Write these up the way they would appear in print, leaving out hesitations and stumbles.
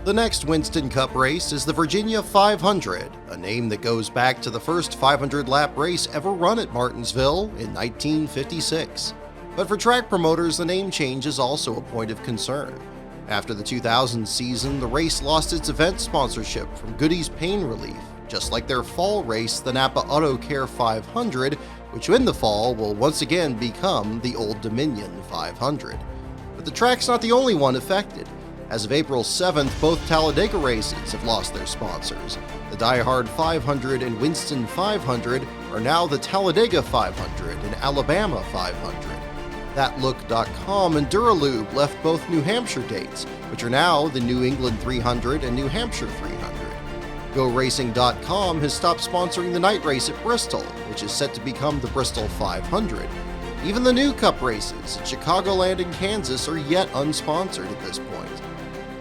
The next Winston Cup race is the Virginia 500, a name that goes back to the first 500-lap race ever run at Martinsville in 1956. But for track promoters, the name change is also a point of concern. After the 2000 season, the race lost its event sponsorship from Goody's Pain Relief, just like their fall race, the Napa Auto Care 500, which in the fall will once again become the Old Dominion 500. But the track's not the only one affected. As of April 7th, both Talladega races have lost their sponsors. The Die Hard 500 and Winston 500 are now the Talladega 500 and Alabama 500. ThatLook.com and Duralube left both New Hampshire dates, which are now the New England 300 and New Hampshire 300. GoRacing.com has stopped sponsoring the night race at Bristol, which is set to become the Bristol 500. Even the new Cup races at Chicagoland and Kansas are yet unsponsored at this point.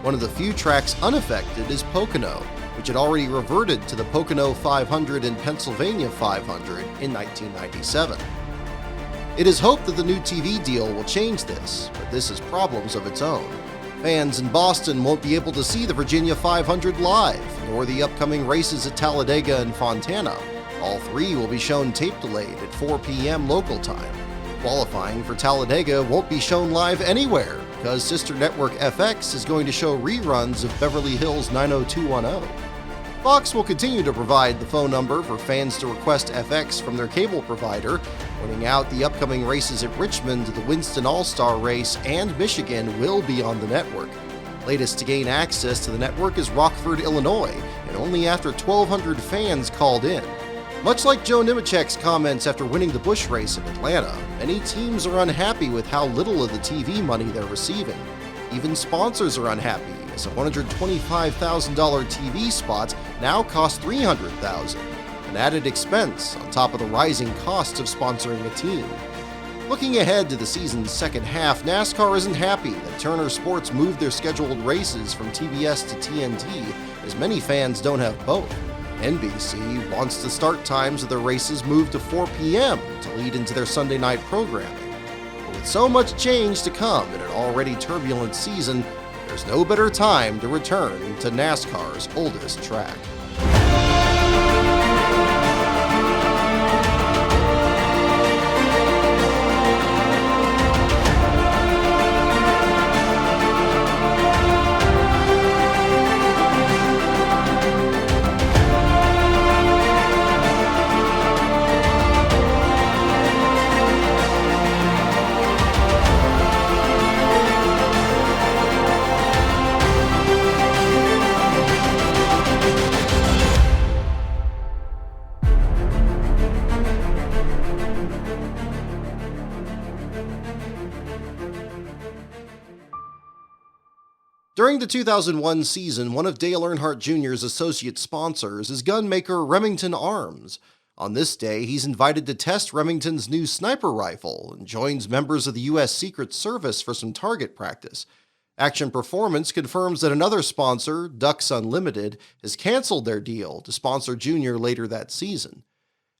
One of the few tracks unaffected is Pocono, which had already reverted to the Pocono 500 and Pennsylvania 500 in 1997. It is hoped that the new TV deal will change this, but this has problems of its own. Fans in Boston won't be able to see the Virginia 500 live, nor the upcoming races at Talladega and Fontana. All three will be shown tape-delayed at 4 p.m. local time. Qualifying for Talladega won't be shown live anywhere, because sister network FX is going to show reruns of Beverly Hills 90210. Fox will continue to provide the phone number for fans to request FX from their cable provider, pointing out the upcoming races at Richmond, the Winston All-Star Race, and Michigan will be on the network. Latest to gain access to the network is Rockford, Illinois, and only after 1,200 fans called in. Much like Joe Nemechek's comments after winning the Busch race in Atlanta, many teams are unhappy with how little of the TV money they're receiving. Even sponsors are unhappy, as a $125,000 TV spot now costs $300,000, an added expense on top of the rising costs of sponsoring a team. Looking ahead to the season's second half, NASCAR isn't happy that Turner Sports moved their scheduled races from TBS to TNT, as many fans don't have both. NBC wants the start times of their races moved to 4 p.m. to lead into their Sunday night programming. But with so much change to come in an already turbulent season, there's no better time to return to NASCAR's oldest track. During the 2001 season, one of Dale Earnhardt Jr.'s associate sponsors is gunmaker Remington Arms. On this day, he's invited to test Remington's new sniper rifle and joins members of the U.S. Secret Service for some target practice. Action Performance confirms that another sponsor, Ducks Unlimited, has canceled their deal to sponsor Jr. later that season.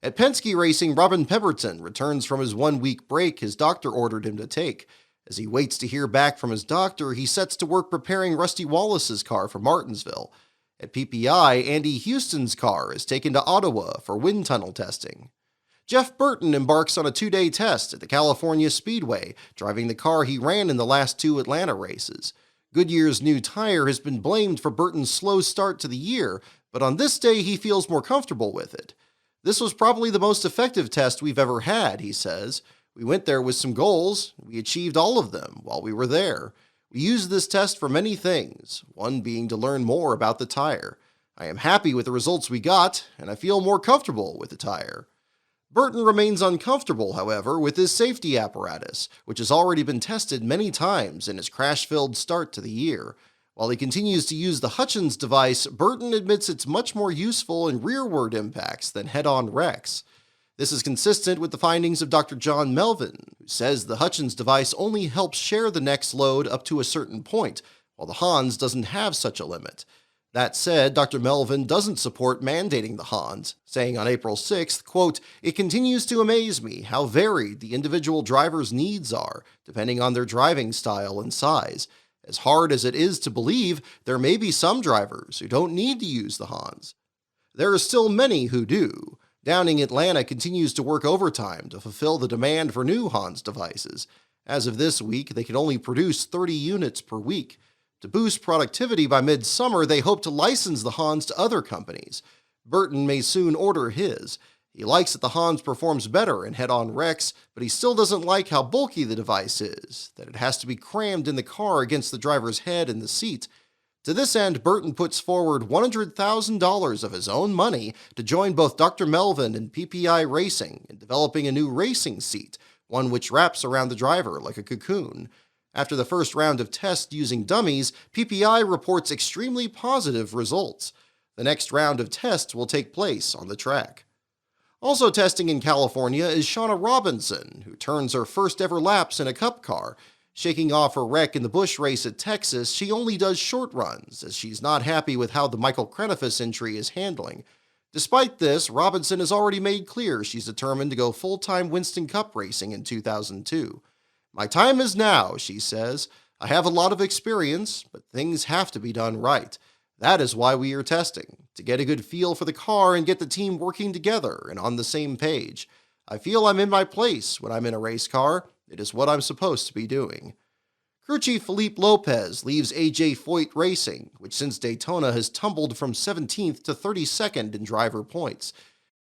At Penske Racing, Robin Pemberton returns from his one-week break his doctor ordered him to take. As he waits to hear back from his doctor, he sets to work preparing Rusty Wallace's car for Martinsville. At PPI, Andy Houston's car is taken to Ottawa for wind tunnel testing. Jeff Burton embarks on a 2-day test at the California Speedway, driving the car he ran in the last 2 Atlanta races. Goodyear's new tire has been blamed for Burton's slow start to the year, but on this day he feels more comfortable with it. "This was probably the most effective test we've ever had," he says. "We went there with some goals. We achieved all of them while we were there. We used this test for many things, one being to learn more about the tire. I am happy with the results we got, and I feel more comfortable with the tire." Burton remains uncomfortable, however, with his safety apparatus, which has already been tested many times in his crash-filled start to the year. While he continues to use the Hutchins device, Burton admits it's much more useful in rearward impacts than head-on wrecks. This is consistent with the findings of Dr. John Melvin, who says the Hutchins device only helps share the neck's load up to a certain point, while the Hans doesn't have such a limit. That said, Dr. Melvin doesn't support mandating the Hans, saying on April 6th, quote, "It continues to amaze me how varied the individual driver's needs are, depending on their driving style and size. As hard as it is to believe, there may be some drivers who don't need to use the Hans. There are still many who do. Downing Atlanta continues to work overtime to fulfill the demand for new Hans devices. As of this week, they can only produce 30 units per week. To boost productivity by midsummer, they hope to license the Hans to other companies. Burton may soon order his. He likes that the Hans performs better in head-on wrecks, but he still doesn't like how bulky the device is, that it has to be crammed in the car against the driver's head and the seat. To this end, Burton puts forward $100,000 of his own money to join both Dr. Melvin and PPI Racing in developing a new racing seat, one which wraps around the driver like a cocoon. After the first round of tests using dummies, PPI reports extremely positive results. The next round of tests will take place on the track. Also testing in California is Shauna Robinson, who turns her first ever laps in a Cup car. Shaking off her wreck in the Busch race at Texas, she only does short runs, as she's not happy with how the Michael Krenifus entry is handling. Despite this, Robinson has already made clear she's determined to go full-time Winston Cup racing in 2002. "My time is now," she says. "I have a lot of experience, but things have to be done right. That is why we are testing, to get a good feel for the car and get the team working together and on the same page. I feel I'm in my place when I'm in a race car. It is what I'm supposed to be doing." Crew Chief Felipe Lopez leaves AJ Foyt Racing, which since Daytona has tumbled from 17th to 32nd in driver points.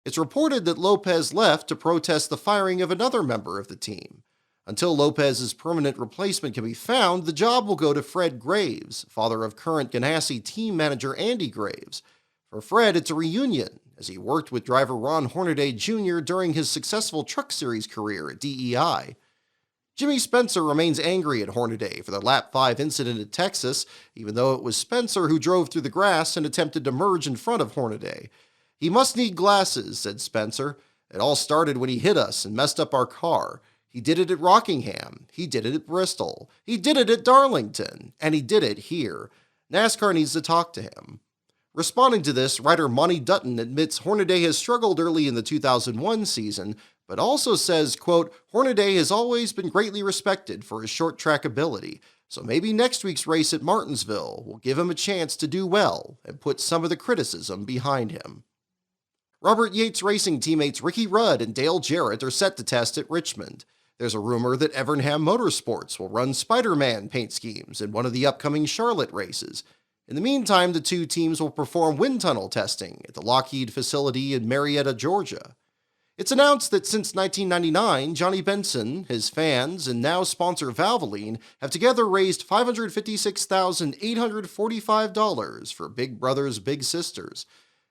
It's reported that Lopez left to protest the firing of another member of the team. Until Lopez's permanent replacement can be found, the job will go to Fred Graves, father of current Ganassi team manager Andy Graves. For Fred, it's a reunion, as he worked with driver Ron Hornaday Jr. during his successful Truck Series career at DEI. Jimmy Spencer remains angry at Hornaday for the Lap 5 incident at Texas, even though it was Spencer who drove through the grass and attempted to merge in front of Hornaday. "He must need glasses," said Spencer. "It all started when he hit us and messed up our car. He did it at Rockingham, he did it at Bristol, he did it at Darlington, and he did it here. NASCAR needs to talk to him." Responding to this, writer Monty Dutton admits Hornaday has struggled early in the 2001 season, but also says, quote, "Hornaday has always been greatly respected for his short track ability, so maybe next week's race at Martinsville will give him a chance to do well and put some of the criticism behind him." Robert Yates Racing teammates Ricky Rudd and Dale Jarrett are set to test at Richmond. There's a rumor that Evernham Motorsports will run Spider-Man paint schemes in one of the upcoming Charlotte races. In the meantime, the two teams will perform wind tunnel testing at the Lockheed facility in Marietta, Georgia. It's announced that since 1999, Johnny Benson, his fans, and now sponsor Valvoline have together raised $556,845 for Big Brothers Big Sisters.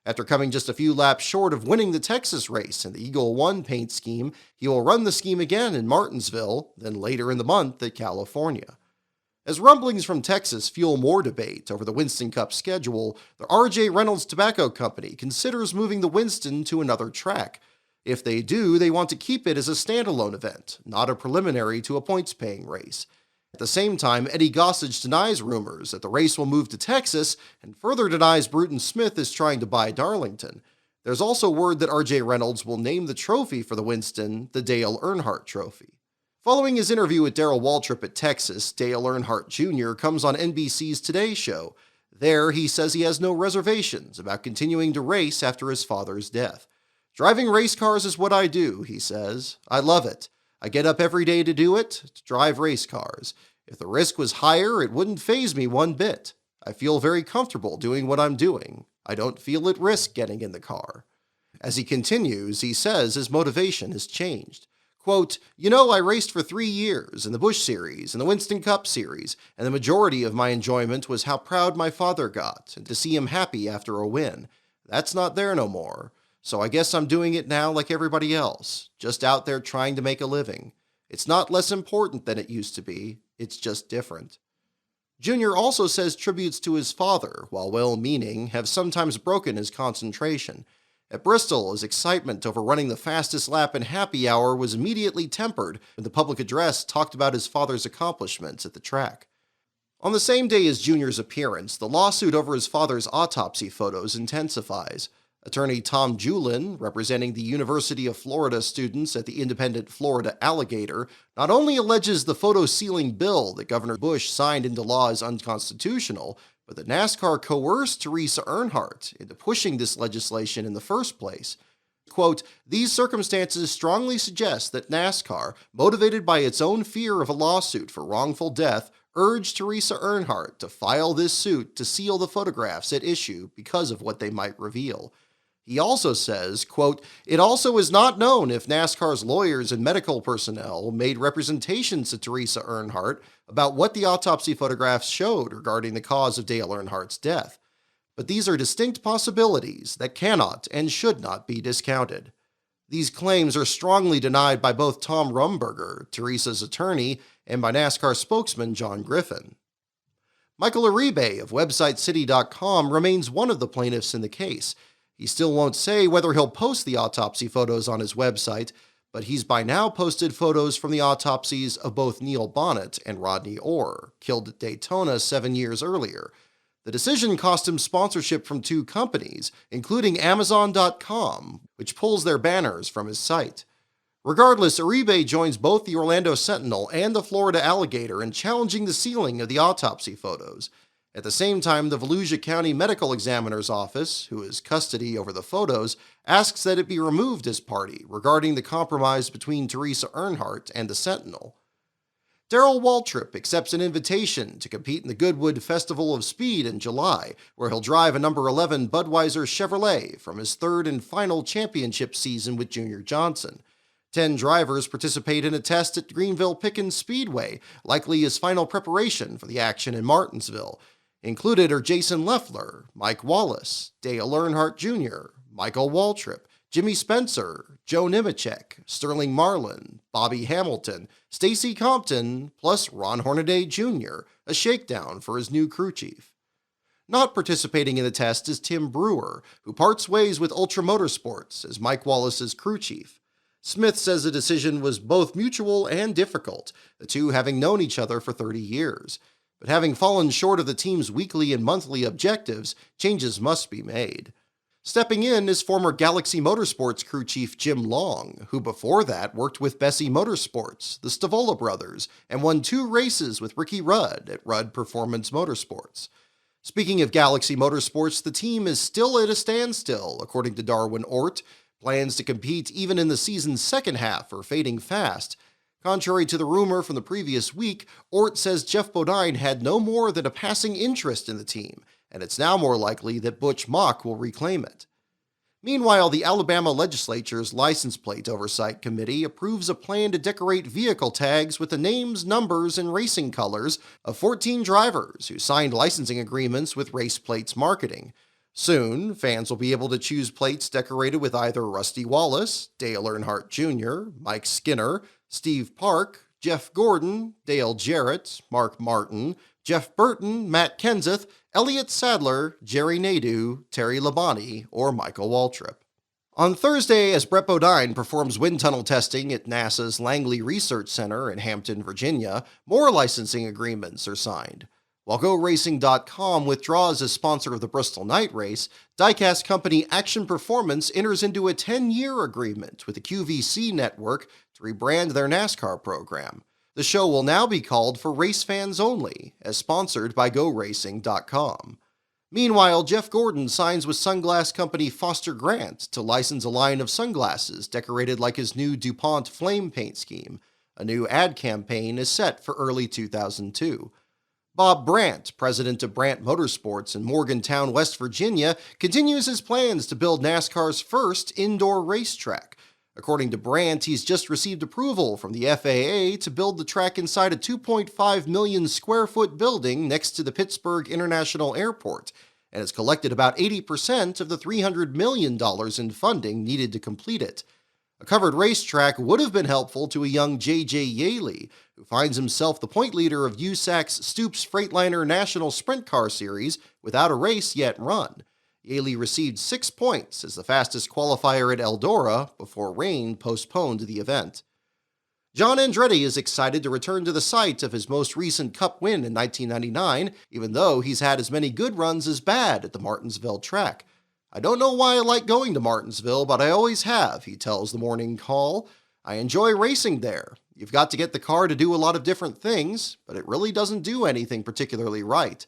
After coming just a few laps short of winning the Texas race in the Eagle 1 paint scheme, he will run the scheme again in Martinsville, then later in the month at California. As rumblings from Texas fuel more debate over the Winston Cup schedule, the R.J. Reynolds Tobacco Company considers moving the Winston to another track. If they do, they want to keep it as a standalone event, not a preliminary to a points-paying race. At the same time, Eddie Gossage denies rumors that the race will move to Texas and further denies Bruton Smith is trying to buy Darlington. There's also word that R.J. Reynolds will name the trophy for the Winston the Dale Earnhardt Trophy. Following his interview with Darrell Waltrip at Texas, Dale Earnhardt Jr. comes on NBC's Today Show. There, he says he has no reservations about continuing to race after his father's death. "Driving race cars is what I do," he says. "I love it. I get up every day to do it, to drive race cars. If the risk was higher, it wouldn't faze me one bit. I feel very comfortable doing what I'm doing. I don't feel at risk getting in the car." As he continues, he says his motivation has changed. Quote, I raced for 3 years in the Busch Series and the Winston Cup Series, and the majority of my enjoyment was how proud my father got and to see him happy after a win. That's not there no more. So I guess I'm doing it now like everybody else, just out there trying to make a living. It's not less important than it used to be, it's just different." Junior also says tributes to his father, while well-meaning, have sometimes broken his concentration. At Bristol, his excitement over running the fastest lap in happy hour was immediately tempered when the public address talked about his father's accomplishments at the track. On the same day as Junior's appearance, the lawsuit over his father's autopsy photos intensifies. Attorney Tom Julin, representing the University of Florida students at the independent Florida Alligator, not only alleges the photo sealing bill that Governor Bush signed into law is unconstitutional, but that NASCAR coerced Teresa Earnhardt into pushing this legislation in the first place. Quote, "These circumstances strongly suggest that NASCAR, motivated by its own fear of a lawsuit for wrongful death, urged Teresa Earnhardt to file this suit to seal the photographs at issue because of what they might reveal." He also says, quote, "It also is not known if NASCAR's lawyers and medical personnel made representations to Teresa Earnhardt about what the autopsy photographs showed regarding the cause of Dale Earnhardt's death. But these are distinct possibilities that cannot and should not be discounted." These claims are strongly denied by both Tom Rumberger, Teresa's attorney, and by NASCAR spokesman John Griffin. Michael Uribe of WebsiteCity.com remains one of the plaintiffs in the case. He still won't say whether he'll post the autopsy photos on his website, but he's by now posted photos from the autopsies of both Neil Bonnet and Rodney Orr, killed at Daytona 7 years earlier. The decision cost him sponsorship from 2 companies, including Amazon.com, which pulls their banners from his site. Regardless, Uribe joins both the Orlando Sentinel and the Florida Alligator in challenging the sealing of the autopsy photos. At the same time, the Volusia County Medical Examiner's Office, who has custody over the photos, asks that it be removed as party regarding the compromise between Teresa Earnhardt and the Sentinel. Darrell Waltrip accepts an invitation to compete in the Goodwood Festival of Speed in July, where he'll drive a number 11 Budweiser Chevrolet from his 3rd and final championship season with Junior Johnson. 10 drivers participate in a test at Greenville-Pickens Speedway, likely his final preparation for the action in Martinsville. Included are Jason Leffler, Mike Wallace, Dale Earnhardt Jr., Michael Waltrip, Jimmy Spencer, Joe Nemechek, Sterling Marlin, Bobby Hamilton, Stacy Compton, plus Ron Hornaday Jr., a shakedown for his new crew chief. Not participating in the test is Tim Brewer, who parts ways with Ultra Motorsports as Mike Wallace's crew chief. Smith says the decision was both mutual and difficult, the two having known each other for 30 years. But having fallen short of the team's weekly and monthly objectives, changes must be made. Stepping in is former Galaxy Motorsports crew chief Jim Long, who before that worked with Bessie Motorsports, the Stavola brothers, and won 2 races with Ricky Rudd at Rudd Performance Motorsports. Speaking of Galaxy Motorsports, the team is still at a standstill, according to Darwin Ort. Plans to compete even in the season's second half are fading fast. Contrary to the rumor from the previous week, Ort says Jeff Bodine had no more than a passing interest in the team, and it's now more likely that Butch Mock will reclaim it. Meanwhile, the Alabama legislature's License Plate Oversight Committee approves a plan to decorate vehicle tags with the names, numbers, and racing colors of 14 drivers who signed licensing agreements with Race Plates Marketing. Soon, fans will be able to choose plates decorated with either Rusty Wallace, Dale Earnhardt Jr., Mike Skinner, Steve Park, Jeff Gordon, Dale Jarrett, Mark Martin, Jeff Burton, Matt Kenseth, Elliott Sadler, Jerry Nadeau, Terry Labonte, or Michael Waltrip. On Thursday, as Brett Bodine performs wind tunnel testing at NASA's Langley Research Center in Hampton, Virginia, more licensing agreements are signed. While GoRacing.com withdraws as sponsor of the Bristol Night Race, diecast company Action Performance enters into a 10-year agreement with the QVC network to rebrand their NASCAR program. The show will now be called For Race Fans Only, as sponsored by GoRacing.com. Meanwhile, Jeff Gordon signs with sunglass company Foster Grant to license a line of sunglasses decorated like his new DuPont flame paint scheme. A new ad campaign is set for early 2002. Bob Brandt, president of Brandt Motorsports in Morgantown, West Virginia, continues his plans to build NASCAR's first indoor racetrack. According to Brandt, he's just received approval from the FAA to build the track inside a 2.5 million square foot building next to the Pittsburgh International Airport, and has collected about 80% of the $300 million in funding needed to complete it. A covered racetrack would have been helpful to a young J.J. Yaley, who finds himself the point leader of USAC's Stoops Freightliner National Sprint Car Series without a race yet run. Yaley received 6 points as the fastest qualifier at Eldora before rain postponed the event. John Andretti is excited to return to the site of his most recent Cup win in 1999, even though he's had as many good runs as bad at the Martinsville track. "I don't know why I like going to Martinsville, but I always have," he tells the Morning Call. "I enjoy racing there. You've got to get the car to do a lot of different things, but it really doesn't do anything particularly right."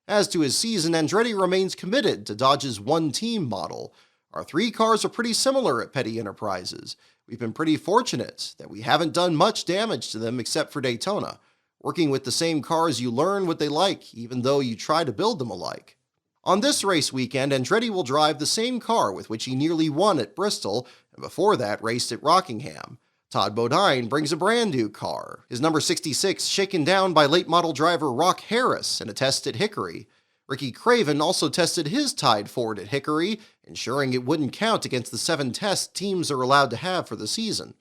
As to his season, Andretti remains committed to Dodge's one-team model. "Our three cars are pretty similar at Petty Enterprises. We've been pretty fortunate that we haven't done much damage to them except for Daytona. Working with the same cars, you learn what they like, even though you try to build them alike." On this race weekend, Andretti will drive the same car with which he nearly won at Bristol, and before that raced at Rockingham. Todd Bodine brings a brand new car, his number 66 shaken down by late model driver Rock Harris in a test at Hickory. Ricky Craven also tested his Tide Ford at Hickory, ensuring it wouldn't count against the 7 tests teams are allowed to have for the season.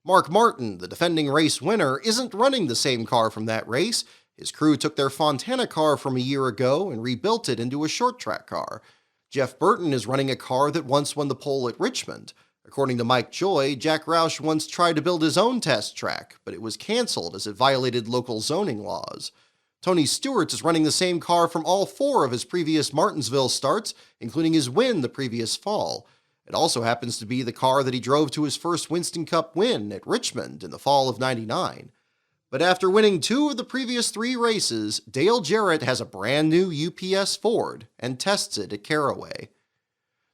Mark Martin, the defending race winner, isn't running the same car from that race. His crew took their Fontana car from a year ago and rebuilt it into a short track car. Jeff Burton is running a car that once won the pole at Richmond. According to Mike Joy, Jack Roush once tried to build his own test track, but it was canceled as it violated local zoning laws. Tony Stewart is running the same car from all 4 of his previous Martinsville starts, including his win the previous fall. It also happens to be the car that he drove to his first Winston Cup win at Richmond in the fall of '99. But after winning 2 of the previous 3 races, Dale Jarrett has a brand new UPS Ford and tests it at Caraway.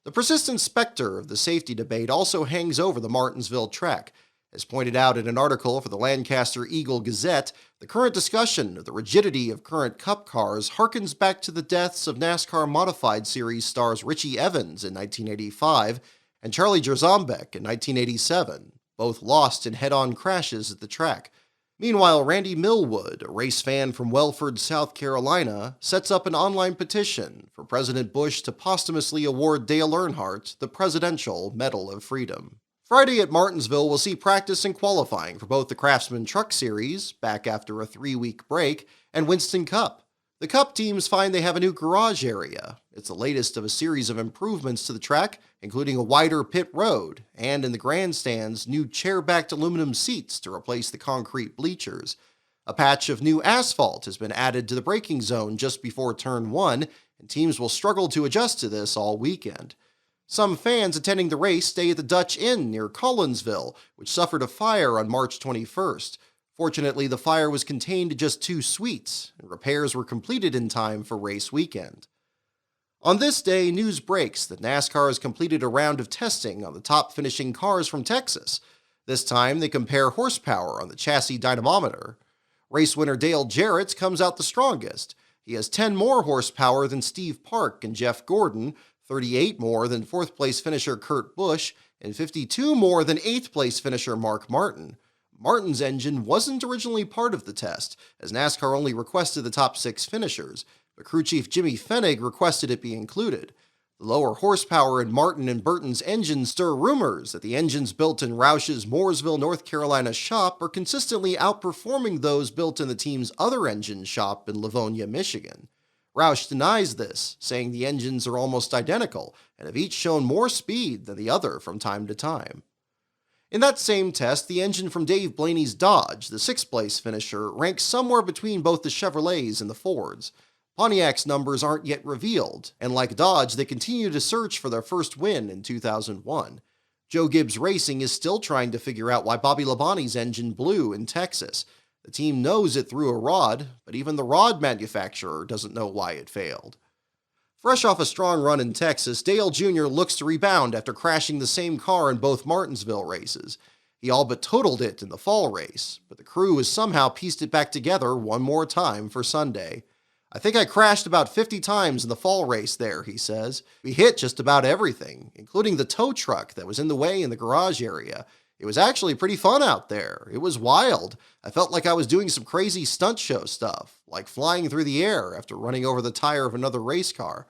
The persistent specter of the safety debate also hangs over the Martinsville track. As pointed out in an article for the Lancaster Eagle-Gazette, the current discussion of the rigidity of current Cup cars harkens back to the deaths of NASCAR Modified Series stars Richie Evans in 1985 and Charlie Jerzombeck in 1987, both lost in head-on crashes at the track. Meanwhile, Randy Millwood, a race fan from Welford, South Carolina, sets up an online petition for President Bush to posthumously award Dale Earnhardt the Presidential Medal of Freedom. Friday at Martinsville will see practice and qualifying for both the Craftsman Truck Series, back after a 3-week break, and Winston Cup. The Cup teams find they have a new garage area. It's the latest of a series of improvements to the track, including a wider pit road, and in the grandstands, new chair-backed aluminum seats to replace the concrete bleachers. A patch of new asphalt has been added to the braking zone just before Turn 1, and teams will struggle to adjust to this all weekend. Some fans attending the race stay at the Dutch Inn near Collinsville, which suffered a fire on March 21st. Fortunately, the fire was contained to just 2 suites, and repairs were completed in time for race weekend. On this day, news breaks that NASCAR has completed a round of testing on the top finishing cars from Texas. This time, they compare horsepower on the chassis dynamometer. Race winner Dale Jarrett comes out the strongest. He has 10 more horsepower than Steve Park and Jeff Gordon, 38 more than 4th-place finisher Kurt Busch, and 52 more than 8th-place finisher Mark Martin. Martin's engine wasn't originally part of the test, as NASCAR only requested the top 6 finishers, but crew chief Jimmy Fenig requested it be included. The lower horsepower in Martin and Burton's engines stir rumors that the engines built in Roush's Mooresville, North Carolina shop are consistently outperforming those built in the team's other engine shop in Livonia, Michigan. Roush denies this, saying the engines are almost identical and have each shown more speed than the other from time to time. In that same test, the engine from Dave Blaney's Dodge, the 6th-place finisher, ranks somewhere between both the Chevrolets and the Fords. Pontiac's numbers aren't yet revealed, and like Dodge, they continue to search for their first win in 2001. Joe Gibbs Racing is still trying to figure out why Bobby Labonte's engine blew in Texas. The team knows it threw a rod, but even the rod manufacturer doesn't know why it failed. Fresh off a strong run in Texas, Dale Jr. looks to rebound after crashing the same car in both Martinsville races. He all but totaled it in the fall race, but the crew has somehow pieced it back together one more time for Sunday. "I think I crashed about 50 times in the fall race there," he says. "We hit just about everything, including the tow truck that was in the way in the garage area. It was actually pretty fun out there. It was wild. I felt like I was doing some crazy stunt show stuff, like flying through the air after running over the tire of another race car.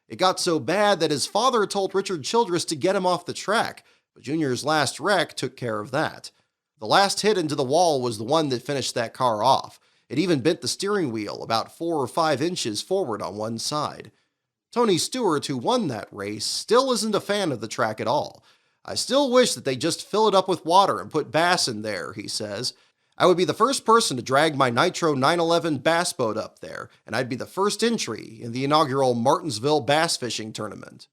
It got so bad that his father told Richard Childress to get him off the track, but Junior's last wreck took care of that. The last hit into the wall was the one that finished that car off. It even bent the steering wheel about 4 or 5 inches forward on one side." Tony Stewart, who won that race, still isn't a fan of the track at all. "I still wish that they just fill it up with water and put bass in there," he says. "I would be the first person to drag my Nitro 911 bass boat up there, and I'd be the first entry in the inaugural Martinsville Bass Fishing Tournament."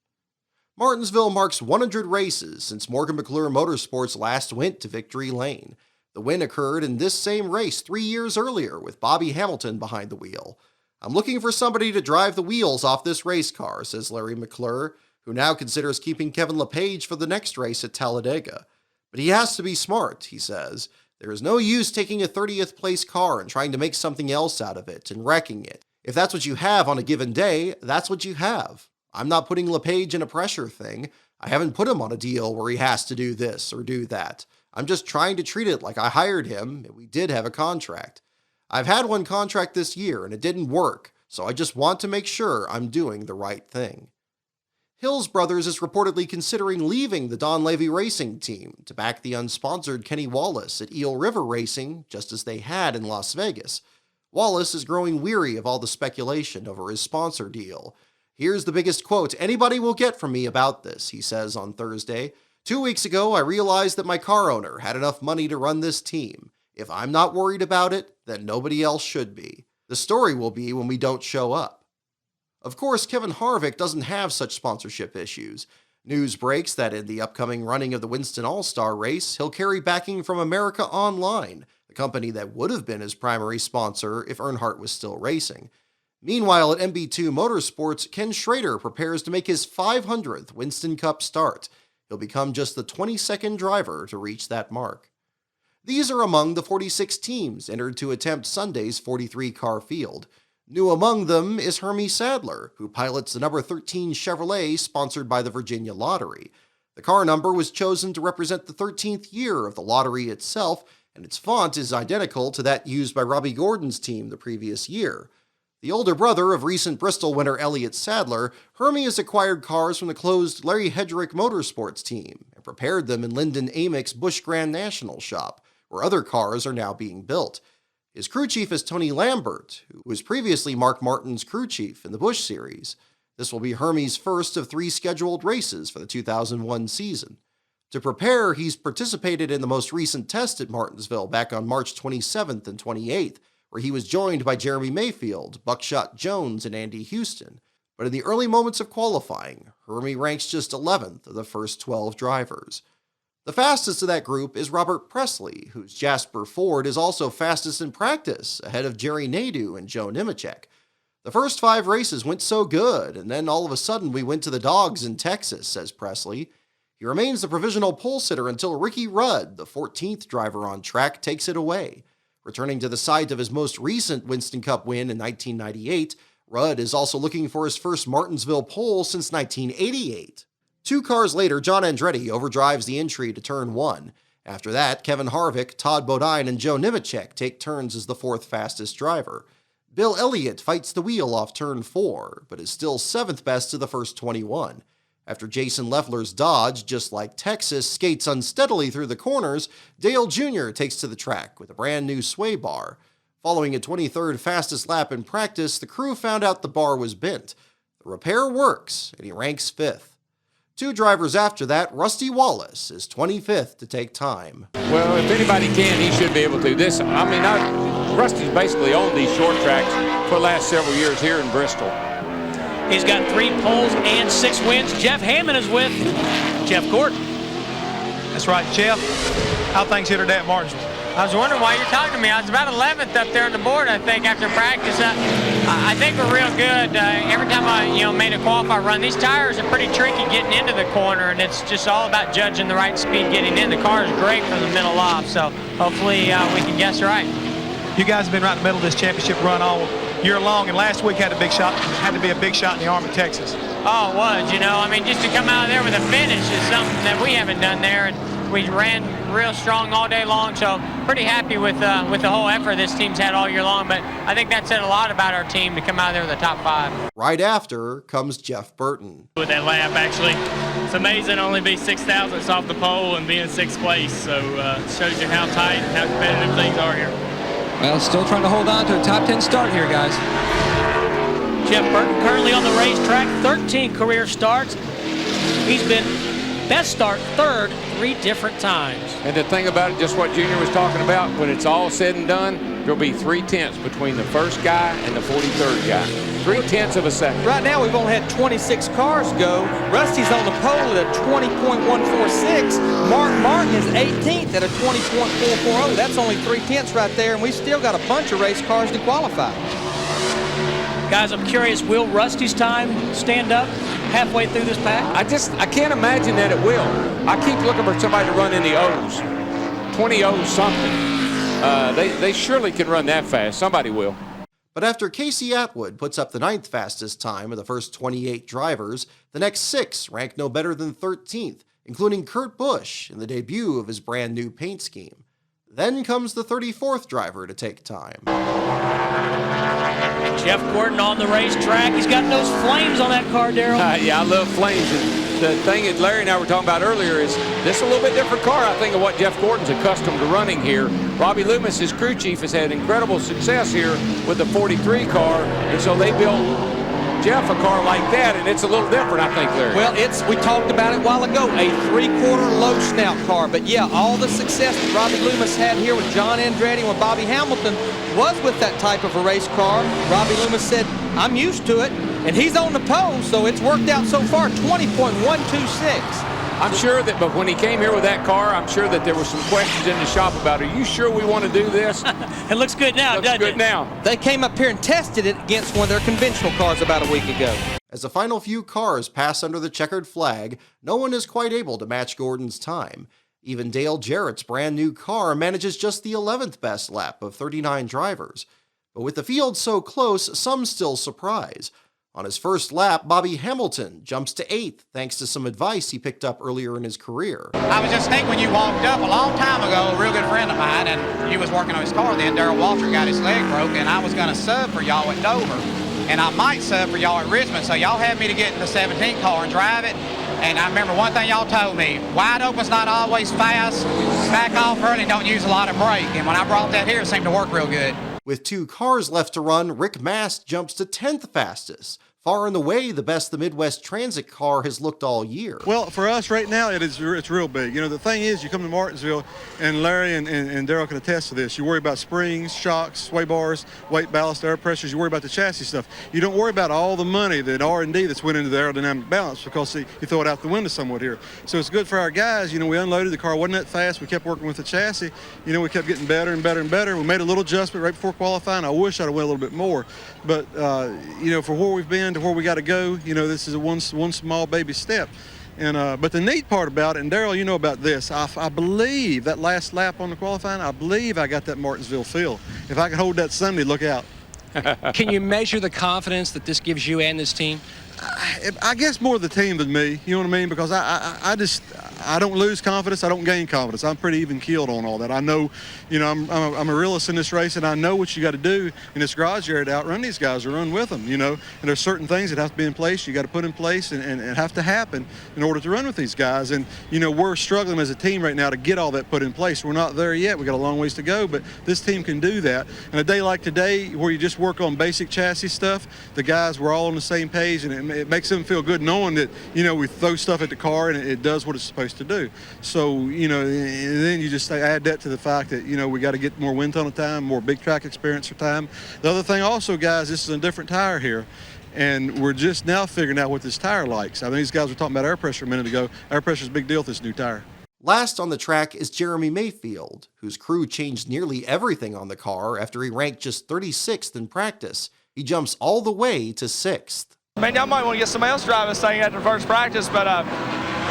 Martinsville marks 100 races since Morgan McClure Motorsports last went to victory lane. The win occurred in this same race 3 years earlier with Bobby Hamilton behind the wheel. "I'm looking for somebody to drive the wheels off this race car," says Larry McClure, who now considers keeping Kevin LePage for the next race at Talladega. "But he has to be smart," he says. "There is no use taking a 30th place car and trying to make something else out of it and wrecking it. If that's what you have on a given day, that's what you have. I'm not putting LePage in a pressure thing. I haven't put him on a deal where he has to do this or do that. I'm just trying to treat it like I hired him and we did have a contract. I've had one contract this year and it didn't work, so I just want to make sure I'm doing the right thing." Hills Brothers is reportedly considering leaving the Don Levy Racing team to back the unsponsored Kenny Wallace at Eel River Racing, just as they had in Las Vegas. Wallace is growing weary of all the speculation over his sponsor deal. "Here's the biggest quote anybody will get from me about this," he says on Thursday. "2 weeks ago, I realized that my car owner had enough money to run this team. If I'm not worried about it, then nobody else should be. The story will be when we don't show up." Of course, Kevin Harvick doesn't have such sponsorship issues. News breaks that in the upcoming running of the Winston All-Star race, he'll carry backing from America Online, the company that would have been his primary sponsor if Earnhardt was still racing. Meanwhile, at MB2 Motorsports, Ken Schrader prepares to make his 500th Winston Cup start. He'll become just the 22nd driver to reach that mark. These are among the 46 teams entered to attempt Sunday's 43-car field. New among them is Hermie Sadler, who pilots the number 13 Chevrolet sponsored by the Virginia Lottery. The car number was chosen to represent the 13th year of the lottery itself, and its font is identical to that used by Robbie Gordon's team the previous year. The older brother of recent Bristol winner Elliott Sadler, Hermie has acquired cars from the closed Larry Hedrick Motorsports team and prepared them in Lyndon Amick's Busch Grand National shop, where other cars are now being built. His crew chief is Tony Lambert, who was previously Mark Martin's crew chief in the Busch Series. This will be Hermie's first of 3 scheduled races for the 2001 season. To prepare, he's participated in the most recent test at Martinsville back on March 27th and 28th, where he was joined by Jeremy Mayfield, Buckshot Jones, and Andy Houston. But in the early moments of qualifying, Hermie ranks just 11th of the first 12 drivers. The fastest of that group is Robert Presley, whose Jasper Ford is also fastest in practice, ahead of Jerry Nadeau and Joe Nemechek. "The first 5 races went so good, and then all of a sudden we went to the dogs in Texas," says Presley. He remains the provisional pole sitter until Ricky Rudd, the 14th driver on track, takes it away. Returning to the site of his most recent Winston Cup win in 1998, Rudd is also looking for his first Martinsville pole since 1988. 2 cars later, John Andretti overdrives the entry to turn 1. After that, Kevin Harvick, Todd Bodine, and Joe Nemechek take turns as the 4th fastest driver. Bill Elliott fights the wheel off turn 4, but is still 7th best to the first 21. After Jason Leffler's Dodge, just like Texas, skates unsteadily through the corners, Dale Jr. takes to the track with a brand new sway bar. Following a 23rd fastest lap in practice, the crew found out the bar was bent. The repair works, and he ranks 5th. 2 drivers after that, Rusty Wallace is 25th to take time. Well, if anybody can, he should be able to. Rusty's basically owned these short tracks for the last several years here in Bristol. He's got 3 poles and 6 wins. Jeff Hammond is with Jeff Gordon. That's right, Jeff. How things here today at Martinsville? I was wondering why you're talking to me. I was about 11th up there on the board, I think, after practice. I think we're real good. Every time I made a qualifier run, these tires are pretty tricky getting into the corner, and it's just all about judging the right speed getting in. The car is great from the middle off, so hopefully we can guess right. You guys have been right in the middle of this championship run all year long, and last week had to be a big shot in the arm at Texas. Oh, it was, just to come out of there with a finish is something that we haven't done there, and we ran real strong all day long, so pretty happy with the whole effort this team's had all year long, but I think that said a lot about our team to come out of there with the top 5. Right after comes Jeff Burton. With that lap, actually, it's amazing to only be 6,000ths off the pole and be in 6th place, so it shows you how tight and how competitive things are here. Well, still trying to hold on to a top 10 start here, guys. Jeff Burton currently on the racetrack, 13 career starts. He's been best start 3rd 3 different times. And the thing about it, just what Junior was talking about, when it's all said and done, there'll be 3/10 between the first guy and the 43rd guy. 3/10 of a second. Right now, we've only had 26 cars go. Rusty's on the pole at a 20.146. Mark Martin is 18th at a 20.440. That's only 3/10 right there, and we've still got a bunch of race cars to qualify. Guys, I'm curious, will Rusty's time stand up halfway through this pack? I can't imagine that it will. I keep looking for somebody to run in the O's. 20 O's something. They surely can run that fast. Somebody will. But after Casey Atwood puts up the 9th fastest time of the first 28 drivers, the next 6 rank no better than 13th, including Kurt Busch in the debut of his brand new paint scheme. Then comes the 34th driver to take time. Jeff Burton on the racetrack. He's got those flames on that car, Darrell. Yeah, I love flames. And the thing that Larry and I were talking about earlier is this is a little bit different car, I think, of what Jeff Gordon's accustomed to running here. Robbie Loomis, his crew chief, has had incredible success here with the 43 car, and so they built Jeff a car like that, and it's a little different, I think, Larry. Well, we talked about it a while ago, a 3/4 low snout car. But yeah, all the success that Robbie Loomis had here with John Andretti and with Bobby Hamilton was with that type of a race car. Robbie Loomis said, I'm used to it, and he's on the pole, so it's worked out so far, 20.126. I'm sure that, but when he came here with that car, I'm sure that there were some questions in the shop about, are you sure we want to do this? It looks good now, doesn't it? Looks good now. They came up here and tested it against one of their conventional cars about a week ago. As the final few cars pass under the checkered flag, no one is quite able to match Gordon's time. Even Dale Jarrett's brand new car manages just the 11th best lap of 39 drivers. But with the field so close, some still surprise. On his first lap, Bobby Hamilton jumps to 8th thanks to some advice he picked up earlier in his career. I was just thinking when you walked up a long time ago, a real good friend of mine, and he was working on his car then, Darrell Walter, got his leg broke, and I was going to sub for y'all at Dover. And I might sub for y'all at Richmond, so y'all had me to get in the 17 car and drive it. And I remember one thing y'all told me, wide open's not always fast, back off early and don't use a lot of brake. And when I brought that here, it seemed to work real good. With 2 cars left to run, Rick Mast jumps to 10th fastest. Far and away the best the Midwest Transit car has looked all year. Well, for us right now, it's real big. You know, the thing is, you come to Martinsville, and Larry and Darrell can attest to this. You worry about springs, shocks, sway bars, weight, ballast, air pressures. You worry about the chassis stuff. You don't worry about all the money that R&D that's went into the aerodynamic balance because you throw it out the window somewhat here. So it's good for our guys. You know, we unloaded the car, wasn't that fast. We kept working with the chassis. You know, we kept getting better and better and better. We made a little adjustment right before qualifying. I wish I'd have went a little bit more, but you know, for where we've been to where we got to go, you know, this is one small baby step. And but the neat part about it, and Darrell, you know about this, I believe that last lap on the qualifying, I believe I got that Martinsville feel. If I can hold that Sunday, look out. Can you measure the confidence that this gives you and this team? I guess more the team than me, you know what I mean? Because I don't lose confidence, I don't gain confidence. I'm pretty even keeled on all that. I know, you know, I'm a realist in this race, and I know what you got to do in this garage area to outrun these guys or run with them, you know. And there's certain things that have to be in place, you got to put in place and have to happen in order to run with these guys. And, you know, we're struggling as a team right now to get all that put in place. We're not there yet. We got a long ways to go, but this team can do that. And a day like today, where you just work on basic chassis stuff, the guys were all on the same page, and it makes them feel good knowing that, you know, we throw stuff at the car and it does what it's supposed to do. So, you know, and then you just add that to the fact that, you know, we got to get more wind tunnel time, more big track experience for time. The other thing also, guys, this is a different tire here, and we're just now figuring out what this tire likes. I mean, these guys were talking about air pressure a minute ago. Air pressure is a big deal with this new tire. Last on the track is Jeremy Mayfield, whose crew changed nearly everything on the car after he ranked just 36th in practice. He jumps all the way to 6th. Man, y'all might want to get somebody else driving this thing after the first practice, but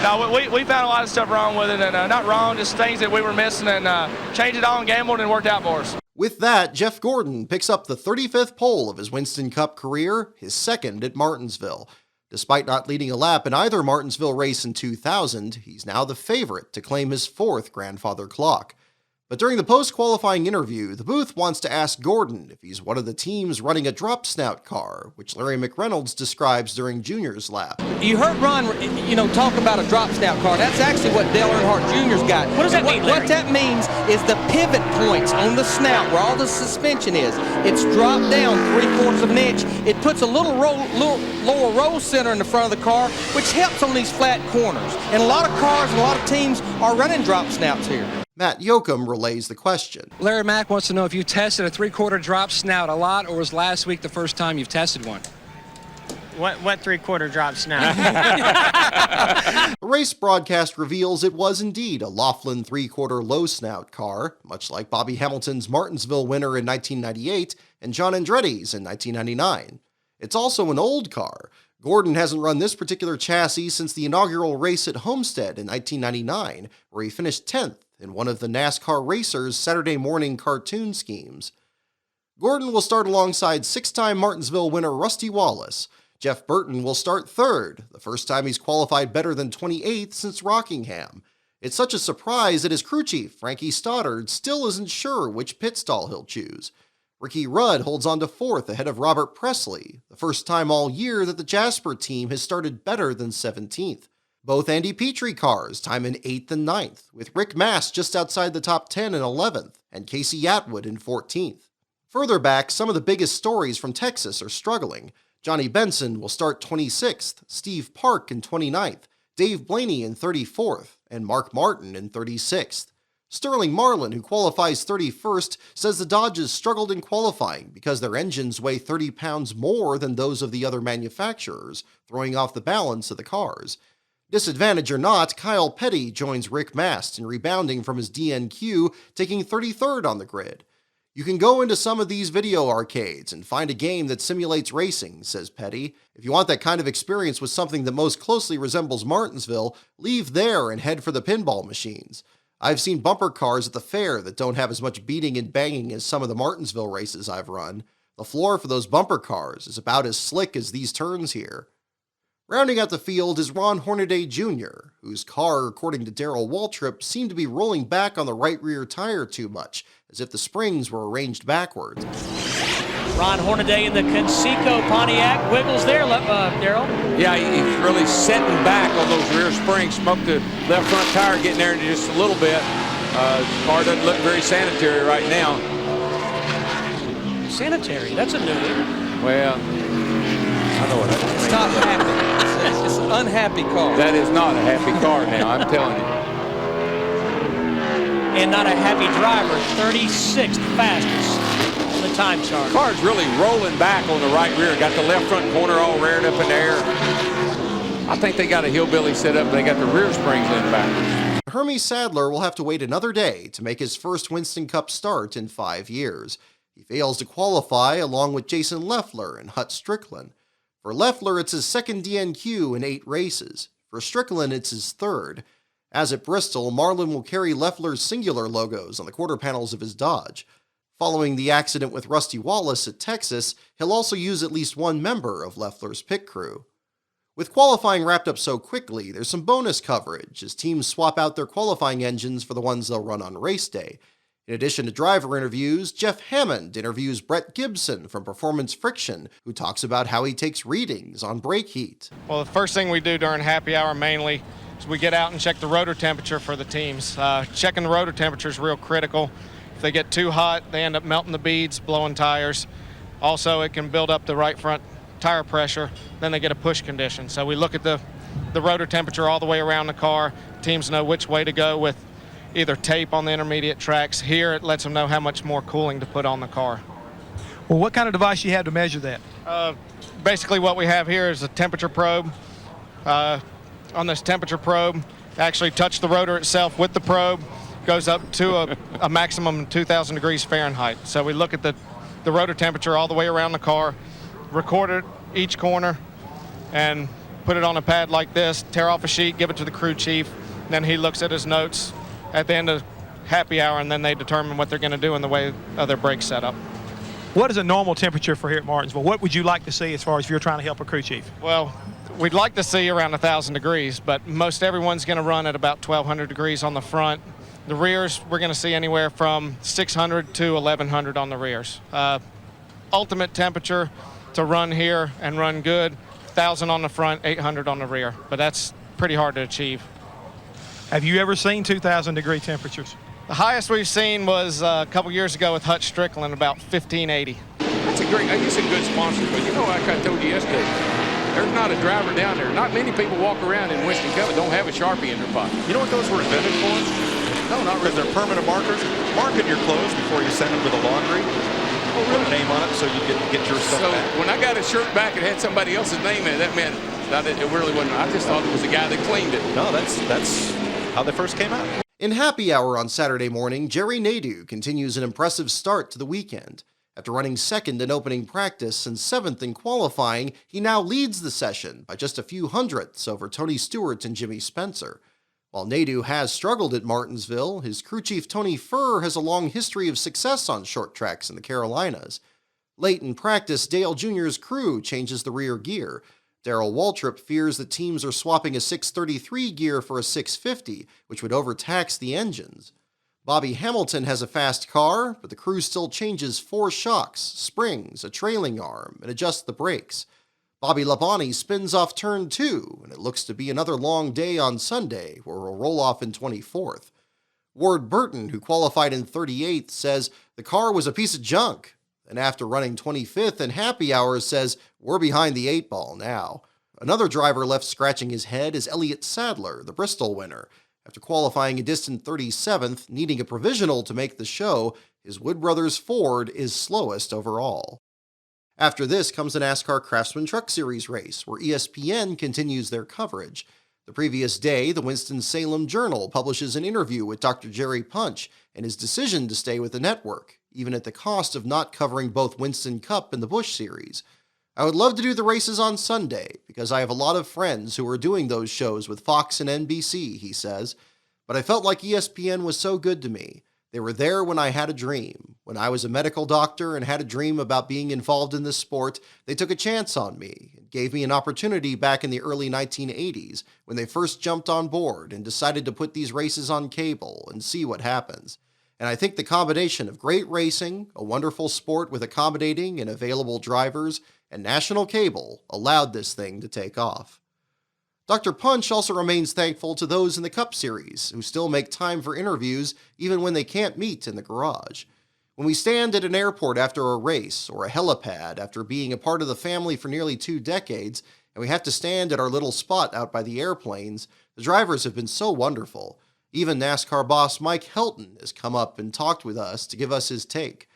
no, we found a lot of stuff wrong with it, and not wrong, just things that we were missing, and changed it on, gambled, and worked out for us. With that, Jeff Gordon picks up the 35th pole of his Winston Cup career, his second at Martinsville. Despite not leading a lap in either Martinsville race in 2000, he's now the favorite to claim his 4th grandfather clock. But during the post-qualifying interview, the booth wants to ask Gordon if he's one of the teams running a drop snout car, which Larry McReynolds describes during Junior's lap. You heard Ron, you know, talk about a drop snout car. That's actually what Dale Earnhardt Jr.'s got. What does that mean, Larry? What that means is the pivot points on the snout where all the suspension is. It's dropped down 3/4 of an inch. It puts a little lower roll center in the front of the car, which helps on these flat corners. And a lot of cars and a lot of teams are running drop snouts here. Matt Yoakum relays the question. Larry Mack wants to know if you tested a 3/4 drop snout a lot, or was last week the first time you've tested one? What 3/4 drop snout? The race broadcast reveals it was indeed a Laughlin 3/4 low snout car, much like Bobby Hamilton's Martinsville winner in 1998 and John Andretti's in 1999. It's also an old car. Gordon hasn't run this particular chassis since the inaugural race at Homestead in 1999, where he finished 10th in one of the NASCAR Racers' Saturday morning cartoon schemes. Gordon will start alongside 6-time Martinsville winner Rusty Wallace. Jeff Burton will start 3rd, the first time he's qualified better than 28th since Rockingham. It's such a surprise that his crew chief, Frankie Stoddard, still isn't sure which pit stall he'll choose. Ricky Rudd holds on to 4th ahead of Robert Presley, the first time all year that the Jasper team has started better than 17th. Both Andy Petrie cars time in 8th and 9th, with Rick Mast just outside the top 10 in 11th, and Casey Atwood in 14th. Further back, some of the biggest stories from Texas are struggling. Johnny Benson will start 26th, Steve Park in 29th, Dave Blaney in 34th, and Mark Martin in 36th. Sterling Marlin, who qualifies 31st, says the Dodges struggled in qualifying because their engines weigh 30 pounds more than those of the other manufacturers, throwing off the balance of the cars. Disadvantage or not, Kyle Petty joins Rick Mast in rebounding from his DNQ, taking 33rd on the grid. You can go into some of these video arcades and find a game that simulates racing, says Petty. If you want that kind of experience with something that most closely resembles Martinsville, leave there and head for the pinball machines. I've seen bumper cars at the fair that don't have as much beating and banging as some of the Martinsville races I've run. The floor for those bumper cars is about as slick as these turns here. Rounding out the field is Ron Hornaday Jr., whose car, according to Darrell Waltrip, seemed to be rolling back on the right rear tire too much, as if the springs were arranged backwards. Ron Hornaday in the Conseco Pontiac wiggles there, Darrell. Yeah, he's really setting back on those rear springs. Smoked the left front tire getting there in just a little bit. The car doesn't look very sanitary right now. Sanitary, that's a new one. Well, I know what I mean. It's not happy. It's an unhappy car. That is not a happy car now, I'm telling you. And not a happy driver, 36th fastest on the time chart. The car's really rolling back on the right rear. Got the left front corner all reared up in the air. I think they got a hillbilly set up. They got the rear springs in backwards. Hermie Sadler will have to wait another day to make his first Winston Cup start in 5 years. He fails to qualify along with Jason Leffler and Hut Strickland. For Leffler, it's his second DNQ in 8 races. For Strickland, it's his third. As at Bristol, Marlin will carry Leffler's singular logos on the quarter panels of his Dodge. Following the accident with Rusty Wallace at Texas, he'll also use at least one member of Leffler's pit crew. With qualifying wrapped up so quickly, there's some bonus coverage as teams swap out their qualifying engines for the ones they'll run on race day. In addition to driver interviews, Jeff Hammond interviews Brett Gibson from Performance Friction, who talks about how he takes readings on brake heat. Well, the first thing we do during happy hour mainly is we get out and check the rotor temperature for the teams. Checking the rotor temperature is real critical. If they get too hot, they end up melting the beads, blowing tires. Also, it can build up the right front tire pressure, then they get a push condition. So we look at the rotor temperature all the way around the car. Teams know which way to go with either tape on the intermediate tracks. Here, it lets them know how much more cooling to put on the car. Well, what kind of device do you have to measure that? Basically, what we have here is a temperature probe. On this temperature probe, actually touch the rotor itself with the probe, goes up to a maximum of 2,000 degrees Fahrenheit. So we look at the rotor temperature all the way around the car, record it each corner, and put it on a pad like this, tear off a sheet, give it to the crew chief, then he looks at his notes at the end of happy hour, and then they determine what they're going to do in the way of their brake setup. What is a normal temperature for here at Martinsville? What would you like to see as far as if you're trying to help a crew chief? Well, we'd like to see around 1,000 degrees, but most everyone's going to run at about 1,200 degrees on the front. The rears, we're going to see anywhere from 600 to 1,100 on the rears. Ultimate temperature to run here and run good, 1,000 on the front, 800 on the rear, but that's pretty hard to achieve. Have you ever seen 2,000 degree temperatures? The highest we've seen was a couple years ago with Hut Strickland, about 1,580. That's a great, he's a good sponsor, but you know, like I told you yesterday, there's not a driver down there. Not many people walk around in Winston Cup that don't have a Sharpie in their pocket. You know what those were invented for? No, not Because really. they're permanent markers. Marking your clothes before you send them to the laundry. Oh, really? Put a name on it so you get your stuff So back. when I got a shirt back, it had somebody else's name in it. That meant that it really wasn't. I just thought it was the guy that cleaned it. No, that's how they first came out. In happy hour on Saturday morning, Jerry Nadeau continues an impressive start to the weekend. After running second in opening practice and seventh in qualifying, he now leads the session by just a few hundredths over Tony Stewart and Jimmy Spencer. While Nadeau has struggled at Martinsville, his crew chief Tony Furr has a long history of success on short tracks in the Carolinas. Late in practice, Dale Jr.'s crew changes the rear gear. Darrell Waltrip fears that teams are swapping a 633 gear for a 650, which would overtax the engines. Bobby Hamilton has a fast car, but the crew still changes 4 shocks, springs, a trailing arm, and adjusts the brakes. Bobby Labonte spins off turn 2, and it looks to be another long day on Sunday, where we'll roll off in 24th. Ward Burton, who qualified in 38th, says the car was a piece of junk, and after running 25th in happy hours says we're behind the 8 ball now. Another driver left scratching his head is Elliott Sadler, the Bristol winner. After qualifying a distant 37th, needing a provisional to make the show, his Wood Brothers Ford is slowest overall. After this comes the NASCAR Craftsman Truck Series race, where ESPN continues their coverage. The previous day, the Winston-Salem Journal publishes an interview with Dr. Jerry Punch and his decision to stay with the network, even at the cost of not covering both Winston Cup and the Busch Series. I would love to do the races on Sunday, because I have a lot of friends who are doing those shows with Fox and NBC, he says. But I felt like ESPN was so good to me. They were there when I had a dream. When I was a medical doctor and had a dream about being involved in this sport, they took a chance on me and gave me an opportunity back in the early 1980s when they first jumped on board and decided to put these races on cable and see what happens. And I think the combination of great racing, a wonderful sport with accommodating and available drivers, and national cable allowed this thing to take off. Dr. Punch also remains thankful to those in the Cup Series who still make time for interviews even when they can't meet in the garage. When we stand at an airport after a race or a helipad after being a part of the family for nearly 2 decades, and we have to stand at our little spot out by the airplanes, the drivers have been so wonderful. Even NASCAR boss Mike Helton has come up and talked with us to give us his take.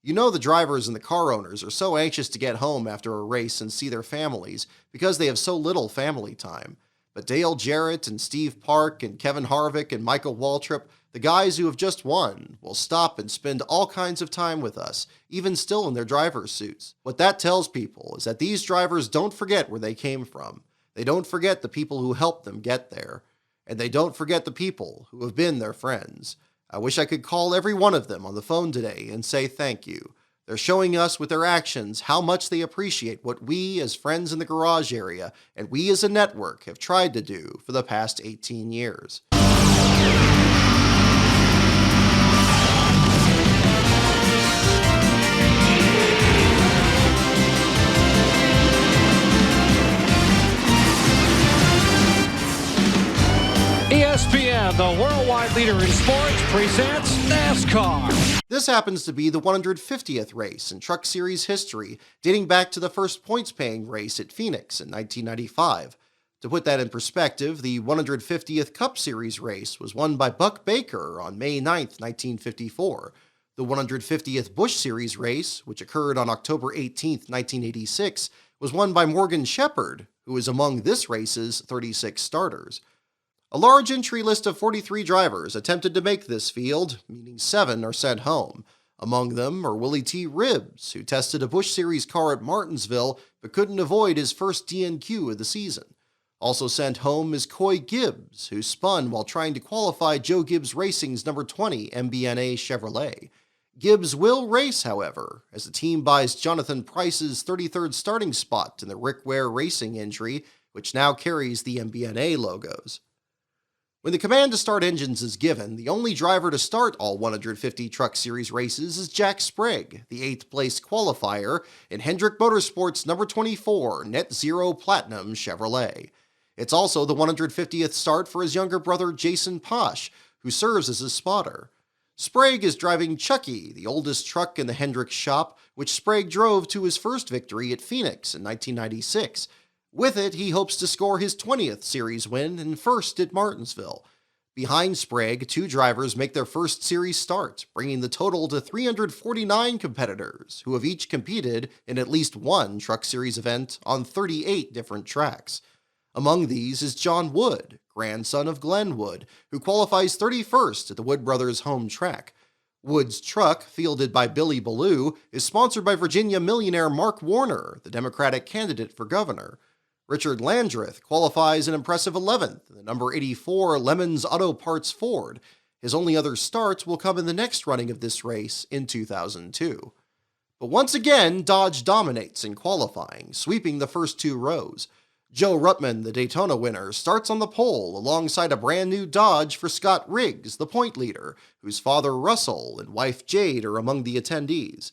You know the drivers and the car owners are so anxious to get home after a race and see their families because they have so little family time. But Dale Jarrett and Steve Park and Kevin Harvick and Michael Waltrip, the guys who have just won, will stop and spend all kinds of time with us, even still in their driver's suits. What that tells people is that these drivers don't forget where they came from. They don't forget the people who helped them get there. And they don't forget the people who have been their friends. I wish I could call every one of them on the phone today and say thank you. They're showing us with their actions how much they appreciate what we as friends in the garage area and we as a network have tried to do for the past 18 years. ESPN, the worldwide leader in sports, presents NASCAR. This happens to be the 150th race in Truck Series history, dating back to the first points-paying race at Phoenix in 1995. To put that in perspective, the 150th Cup Series race was won by Buck Baker on May 9, 1954. The 150th Busch Series race, which occurred on October 18, 1986, was won by Morgan Shepherd, who is among this race's 36 starters. A large entry list of 43 drivers attempted to make this field, meaning 7 are sent home. Among them are Willie T. Ribbs, who tested a Busch Series car at Martinsville but couldn't avoid his first DNQ of the season. Also sent home is Coy Gibbs, who spun while trying to qualify Joe Gibbs Racing's number 20 MBNA Chevrolet. Gibbs will race, however, as the team buys Jonathan Price's 33rd starting spot in the Rick Ware Racing entry, which now carries the MBNA logos. When the command to start engines is given, the only driver to start all 150 Truck Series races is Jack Sprague, the 8th-place qualifier in Hendrick Motorsports' number 24 Net Zero Platinum Chevrolet. It's also the 150th start for his younger brother Jason Posh, who serves as his spotter. Sprague is driving Chucky, the oldest truck in the Hendrick shop, which Sprague drove to his first victory at Phoenix in 1996. With it, he hopes to score his 20th series win and first at Martinsville. Behind Sprague, 2 drivers make their first series start, bringing the total to 349 competitors, who have each competed in at least one Truck Series event on 38 different tracks. Among these is John Wood, grandson of Glenn Wood, who qualifies 31st at the Wood Brothers' home track. Wood's truck, fielded by Billy Ballou, is sponsored by Virginia millionaire Mark Warner, the Democratic candidate for governor. Richard Landreth qualifies an impressive 11th in the number 84 Lemons Auto Parts Ford. His only other starts will come in the next running of this race in 2002. But once again, Dodge dominates in qualifying, sweeping the first 2 rows. Joe Ruttman, the Daytona winner, starts on the pole alongside a brand new Dodge for Scott Riggs, the point leader, whose father Russell and wife Jade are among the attendees.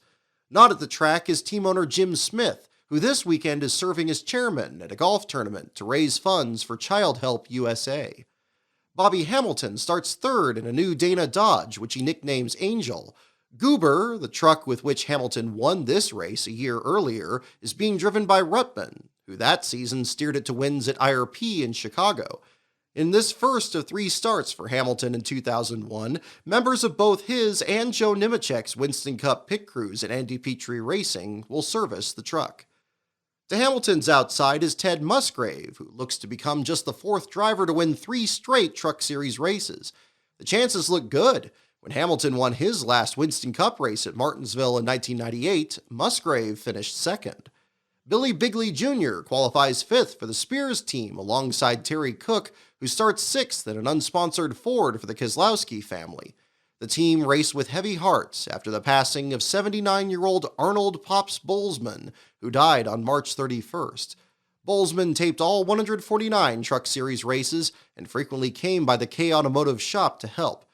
Not at the track is team owner Jim Smith, who this weekend is serving as chairman at a golf tournament to raise funds for Child Help USA. Bobby Hamilton starts 3rd in a new Dana Dodge, which he nicknames Angel. Goober, the truck with which Hamilton won this race a year earlier, is being driven by Ruttman, who that season steered it to wins at IRP in Chicago. In this first of 3 starts for Hamilton in 2001, members of both his and Joe Nemechek's Winston Cup pit crews at Andy Petrie Racing will service the truck. To Hamilton's outside is Ted Musgrave, who looks to become just the 4th driver to win 3 straight Truck Series races. The chances look good. When Hamilton won his last Winston Cup race at Martinsville in 1998, Musgrave finished 2nd. Billy Bigley Jr. qualifies 5th for the Spears team alongside Terry Cook, who starts 6th in an unsponsored Ford for the Keselowski family. The team raced with heavy hearts after the passing of 79-year-old Arnold Pops Bolzmann, who died on March 31st. Bolzmann taped all 149 Truck Series races and frequently came by the K Automotive shop to help.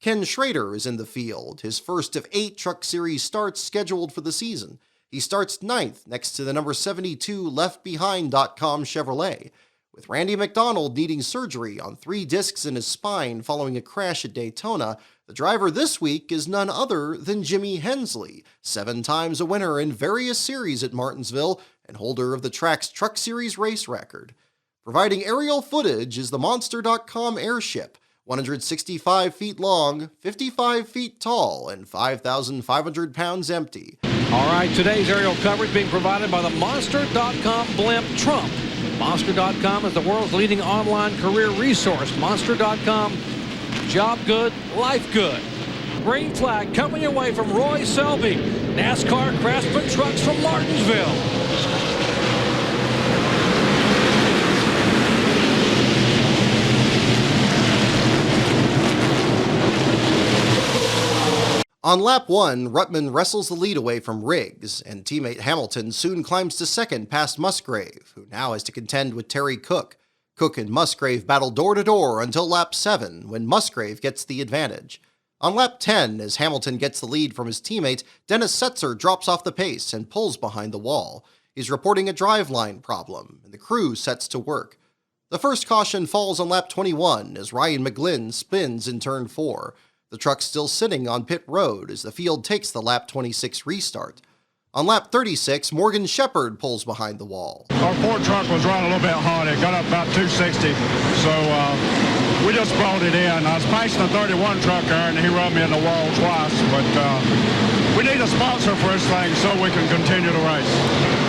Ken Schrader is in the field, his first of 8 Truck Series starts scheduled for the season. He starts 9th next to the number 72 LeftBehind.com Chevrolet. With Randy McDonald needing surgery on 3 discs in his spine following a crash at Daytona, the driver this week is none other than Jimmy Hensley, 7 times a winner in various series at Martinsville and holder of the track's Truck Series race record. Providing aerial footage is the Monster.com airship, 165 feet long, 55 feet tall, and 5,500 pounds empty. All right, today's aerial coverage being provided by the Monster.com blimp Trump. Monster.com is the world's leading online career resource. Monster.com, job good, life good. Green flag coming your way from Roy Selby. NASCAR Craftsman Trucks from Martinsville. On lap 1, Ruttman wrestles the lead away from Riggs, and teammate Hamilton soon climbs to 2nd past Musgrave, who now has to contend with Terry Cook. Cook and Musgrave battle door-to-door until lap 7, when Musgrave gets the advantage. On lap 10, as Hamilton gets the lead from his teammate, Dennis Setzer drops off the pace and pulls behind the wall. He's reporting a driveline problem, and the crew sets to work. The first caution falls on lap 21 as Ryan McGlynn spins in turn 4. The truck's still sitting on pit road as the field takes the lap 26 restart. On lap 36, Morgan Shepherd pulls behind the wall. Our Ford truck was running a little bit hot. It got up about 260, so we just brought it in. I was passing a 31 truck there, and he run me in the wall twice, but we need a sponsor for this thing so we can continue to race.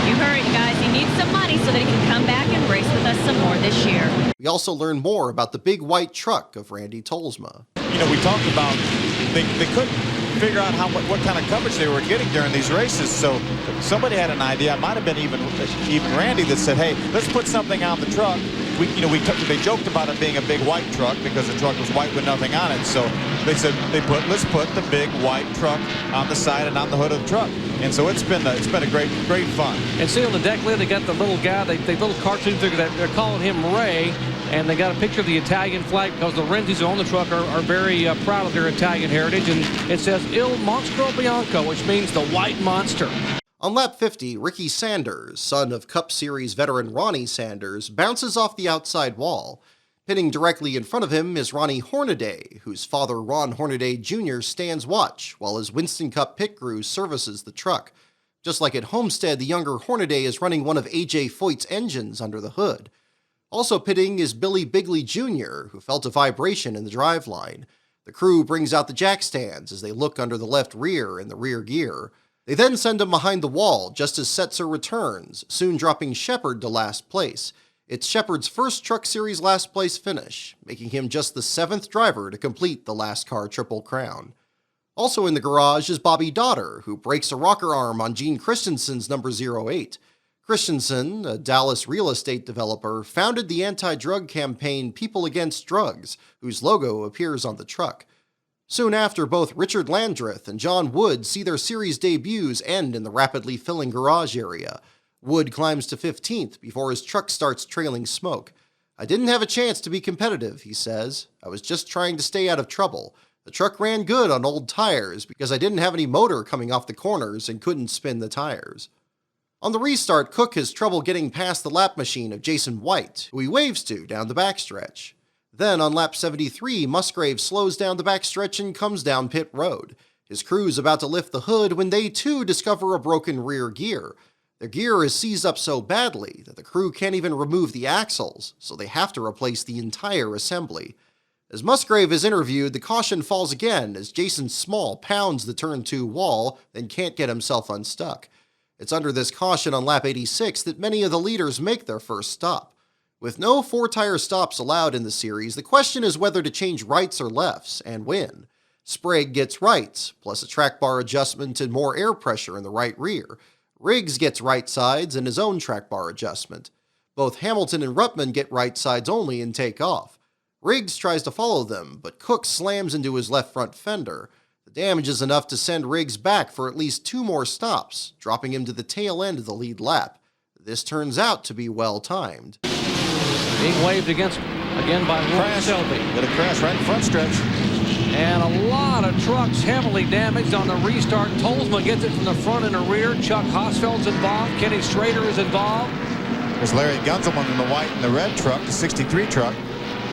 You heard it, guys. He needs some money so that he can come back and race with us some more this year. We also learn more about the big white truck of Randy Tolsma. You know, we talked about they couldn't figure out what kind of coverage they were getting during these races. So somebody had an idea. It might have been even Randy that said, "Hey, let's put something on the truck." They joked about it being a big white truck because the truck was white with nothing on it. So they said let's put the big white truck on the side and on the hood of the truck. And so it's been a great fun. And see on the deck lid, they got the little guy, they little cartoon figure that they're calling him Ray, and they got a picture of the Italian flag because the Renzis who own the truck are very proud of their Italian heritage, and it says Il Monstro Bianco, which means the white monster. On lap 50, Ricky Sanders, son of Cup Series veteran Ronnie Sanders, bounces off the outside wall. Pitting directly in front of him is Ronnie Hornaday, whose father Ron Hornaday Jr. stands watch while his Winston Cup pit crew services the truck. Just like at Homestead, the younger Hornaday is running one of A.J. Foyt's engines under the hood. Also pitting is Billy Bigley Jr., who felt a vibration in the driveline. The crew brings out the jack stands as they look under the left rear in the rear gear. They then send him behind the wall just as Setzer returns, soon dropping Shepard to last place. It's Shepard's first Truck Series last place finish, making him just the 7th driver to complete the last car Triple Crown. Also in the garage is Bobby Daughter, who breaks a rocker arm on Gene Christensen's number 08. Christensen, a Dallas real estate developer, founded the anti-drug campaign People Against Drugs, whose logo appears on the truck. Soon after, both Richard Landreth and John Wood see their series debuts end in the rapidly filling garage area. Wood climbs to 15th before his truck starts trailing smoke. "I didn't have a chance to be competitive," he says. "I was just trying to stay out of trouble. The truck ran good on old tires because I didn't have any motor coming off the corners and couldn't spin the tires." On the restart, Cook has trouble getting past the lap machine of Jason White, who he waves to down the backstretch. Then on lap 73, Musgrave slows down the backstretch and comes down pit road. His crew's about to lift the hood when they too discover a broken rear gear. Their gear is seized up so badly that the crew can't even remove the axles, so they have to replace the entire assembly. As Musgrave is interviewed, the caution falls again as Jason Small pounds the turn 2 wall, then can't get himself unstuck. It's under this caution on lap 86 that many of the leaders make their first stop. With no 4-tire stops allowed in the series, the question is whether to change rights or lefts, and when. Sprague gets rights, plus a track bar adjustment and more air pressure in the right rear. Riggs gets right sides and his own track bar adjustment. Both Hamilton and Ruttman get right sides only and take off. Riggs tries to follow them, but Cook slams into his left front fender. The damage is enough to send Riggs back for at least 2 more stops, dropping him to the tail end of the lead lap. This turns out to be well timed. Being waved against again by Ron Selby. Got a crash right in front stretch. And a lot of trucks heavily damaged on the restart. Tolsma gets it from the front and the rear. Chuck Hosfeld's involved. Kenny Schrader is involved. There's Larry Gunzelman in the white and the red truck, the 63 truck.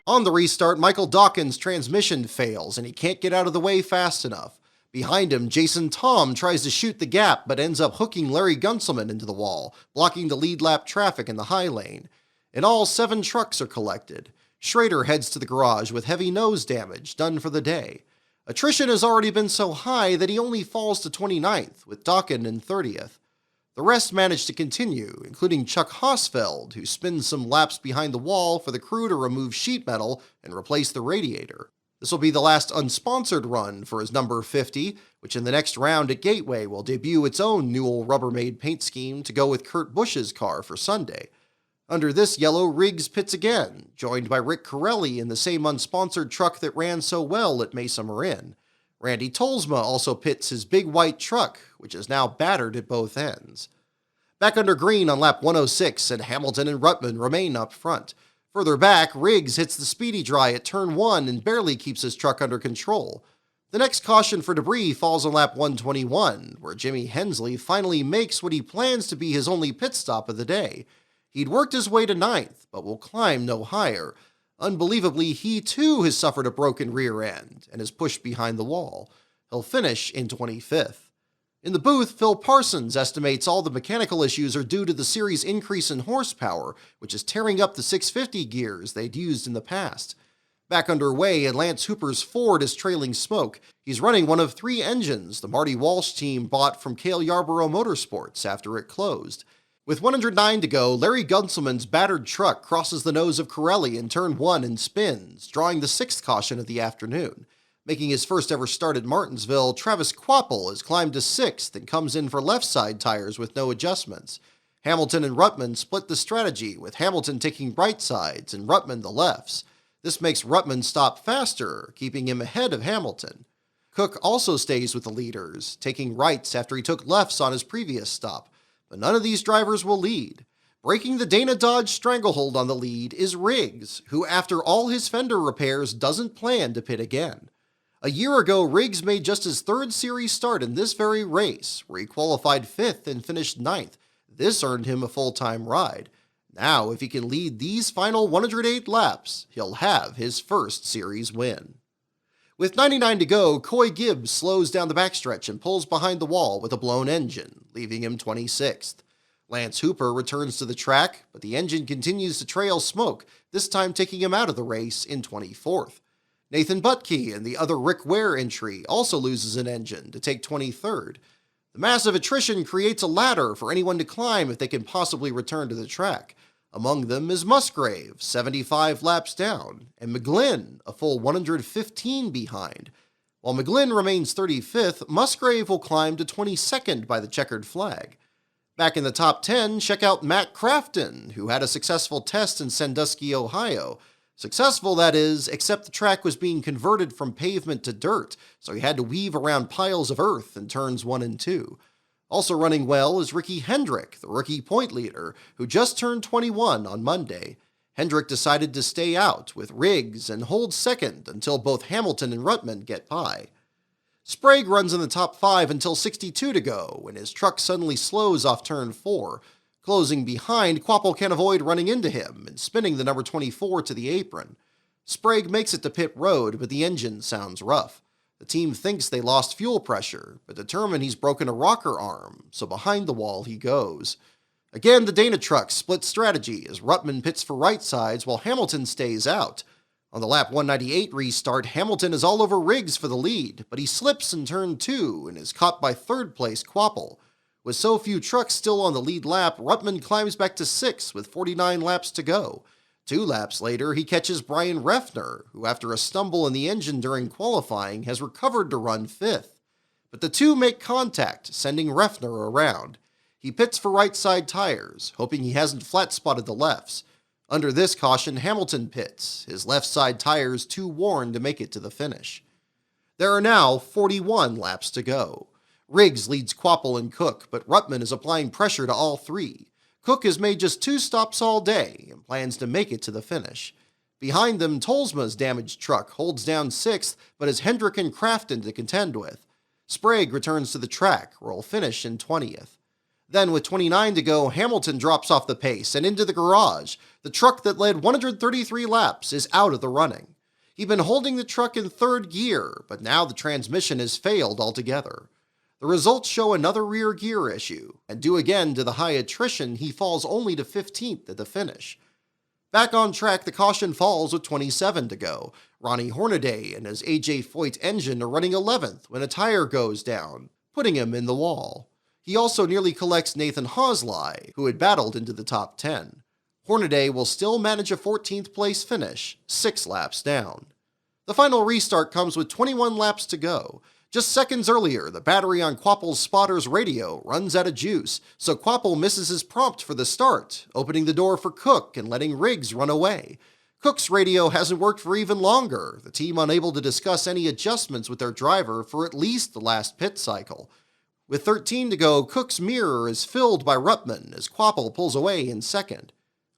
On the restart, Michael Dawkins' transmission fails and he can't get out of the way fast enough. Behind him, Jason Tom tries to shoot the gap but ends up hooking Larry Gunzelman into the wall, blocking the lead lap traffic in the high lane. In all, 7 trucks are collected. Schrader heads to the garage with heavy nose damage, done for the day. Attrition has already been so high that he only falls to 29th, with Dawkins in 30th. The rest manage to continue, including Chuck Hosfeld, who spins some laps behind the wall for the crew to remove sheet metal and replace the radiator. This will be the last unsponsored run for his number 50, which in the next round at Gateway will debut its own Newell Rubbermaid paint scheme to go with Kurt Busch's car for Sunday. Under this yellow, Riggs pits again, joined by Rick Corelli in the same unsponsored truck that ran so well at Mesa Marin. Randy Tolsma also pits his big white truck, which is now battered at both ends. Back under green on lap 106, and Hamilton and Ruttman remain up front. Further back, Riggs hits the speedy dry at turn 1 and barely keeps his truck under control. The next caution for debris falls on lap 121, where Jimmy Hensley finally makes what he plans to be his only pit stop of the day. He'd worked his way to 9th, but will climb no higher. Unbelievably, he too has suffered a broken rear end and is pushed behind the wall. He'll finish in 25th. In the booth, Phil Parsons estimates all the mechanical issues are due to the series' increase in horsepower, which is tearing up the 650 gears they'd used in the past. Back underway, and Lance Hooper's Ford is trailing smoke. He's running one of 3 engines the Marty Walsh team bought from Cale Yarborough Motorsports after it closed. With 109 to go, Larry Gunzelman's battered truck crosses the nose of Corelli in turn 1 and spins, drawing the 6th caution of the afternoon. Making his first ever start at Martinsville, Travis Quapple has climbed to 6th and comes in for left side tires with no adjustments. Hamilton and Ruttman split the strategy, with Hamilton taking right sides and Ruttman the lefts. This makes Ruttman stop faster, keeping him ahead of Hamilton. Cook also stays with the leaders, taking rights after he took lefts on his previous stop. But none of these drivers will lead. Breaking the Dana Dodge stranglehold on the lead is Riggs, who after all his fender repairs doesn't plan to pit again. A year ago, Riggs made just his 3rd series start in this very race, where he qualified 5th and finished 9th. This earned him a full-time ride. Now, if he can lead these final 108 laps, he'll have his first series win. With 99 to go, Coy Gibbs slows down the backstretch and pulls behind the wall with a blown engine, leaving him 26th. Lance Hooper returns to the track, but the engine continues to trail smoke, this time taking him out of the race in 24th. Nathan Butke and the other Rick Ware entry also loses an engine to take 23rd. The massive attrition creates a ladder for anyone to climb if they can possibly return to the track. Among them is Musgrave, 75 laps down, and McGlynn, a full 115 behind. While McGlynn remains 35th, Musgrave will climb to 22nd by the checkered flag. Back in the top 10, check out Matt Crafton, who had a successful test in Sandusky, Ohio. Successful, that is, except the track was being converted from pavement to dirt, so he had to weave around piles of earth in turns 1 and 2. Also running well is Ricky Hendrick, the rookie point leader, who just turned 21 on Monday. Hendrick decided to stay out with Riggs and hold second until both Hamilton and Ruttman get by. Sprague runs in the top 5 until 62 to go, when his truck suddenly slows off turn 4. Closing behind, Quapple can avoid running into him and spinning the number 24 to the apron. Sprague makes it to pit road, but the engine sounds rough. The team thinks they lost fuel pressure, but determine he's broken a rocker arm, so behind the wall he goes. Again, the Dana truck splits strategy as Ruttman pits for right sides while Hamilton stays out. On the lap 198 restart, Hamilton is all over Riggs for the lead, but he slips in turn 2 and is caught by third-place Quapple. With so few trucks still on the lead lap, Ruttman climbs back to 6th with 49 laps to go. 2 laps later, he catches Bryan Reffner, who after a stumble in the engine during qualifying has recovered to run 5th. But the two make contact, sending Reffner around. He pits for right-side tires, hoping he hasn't flat-spotted the lefts. Under this caution, Hamilton pits, his left-side tires too worn to make it to the finish. There are now 41 laps to go. Riggs leads Quapple and Cook, but Ruttman is applying pressure to all 3. Cook has made just 2 stops all day and plans to make it to the finish. Behind them, Tolsma's damaged truck holds down 6th, but has Hendrick and Crafton to contend with. Sprague returns to the track, where he'll finish in 20th. Then, with 29 to go, Hamilton drops off the pace and into the garage. The truck that led 133 laps is out of the running. He'd been holding the truck in 3rd gear, but now the transmission has failed altogether. The results show another rear gear issue, and due again to the high attrition, he falls only to 15th at the finish. Back on track, the caution falls with 27 to go. Ronnie Hornaday and his A.J. Foyt engine are running 11th when a tire goes down, putting him in the wall. He also nearly collects Nathan Hosley, who had battled into the top 10. Hornaday will still manage a 14th place finish, 6 laps down. The final restart comes with 21 laps to go. Just seconds earlier, the battery on Quapple's spotter's radio runs out of juice, so Quapple misses his prompt for the start, opening the door for Cook and letting Riggs run away. Cook's radio hasn't worked for even longer, the team unable to discuss any adjustments with their driver for at least the last pit cycle. With 13 to go, Cook's mirror is filled by Ruttman as Quapple pulls away in 2nd.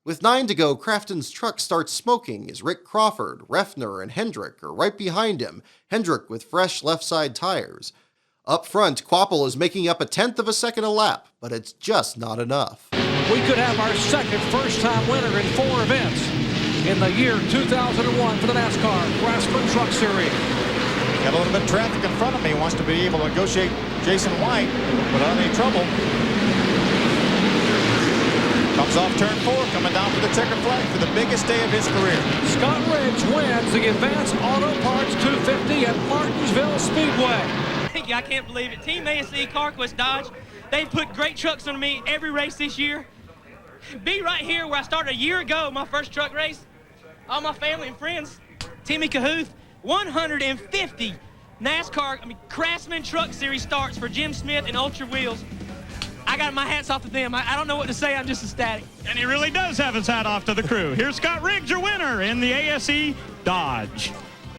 With 9 to go, Crafton's truck starts smoking as Rick Crawford, Reffner, and Hendrick are right behind him, Hendrick with fresh left-side tires. Up front, Quapple is making up 1/10 of a second a lap, but it's just not enough. We could have our second first-time winner in 4 events in the year 2001 for the NASCAR Winston Truck Series. Got a little bit of traffic in front of me. Wants to be able to negotiate Jason White without any trouble. Comes off turn 4, coming down for the checker flag for the biggest day of his career. Scott Riggs wins the Advanced Auto Parts 250 at Martinsville Speedway. I can't believe it. Team ASE, CarQuest Dodge, they've put great trucks on me every race this year. Be right here where I started a year ago, my first truck race. All my family and friends, Timmy Cahuth, 150 NASCAR, Craftsman Truck Series starts for Jim Smith and Ultra Wheels. I got my hats off to them. I don't know what to say. I'm just ecstatic. And he really does have his hat off to the crew. Here's Scott Riggs, your winner in the ASE Dodge.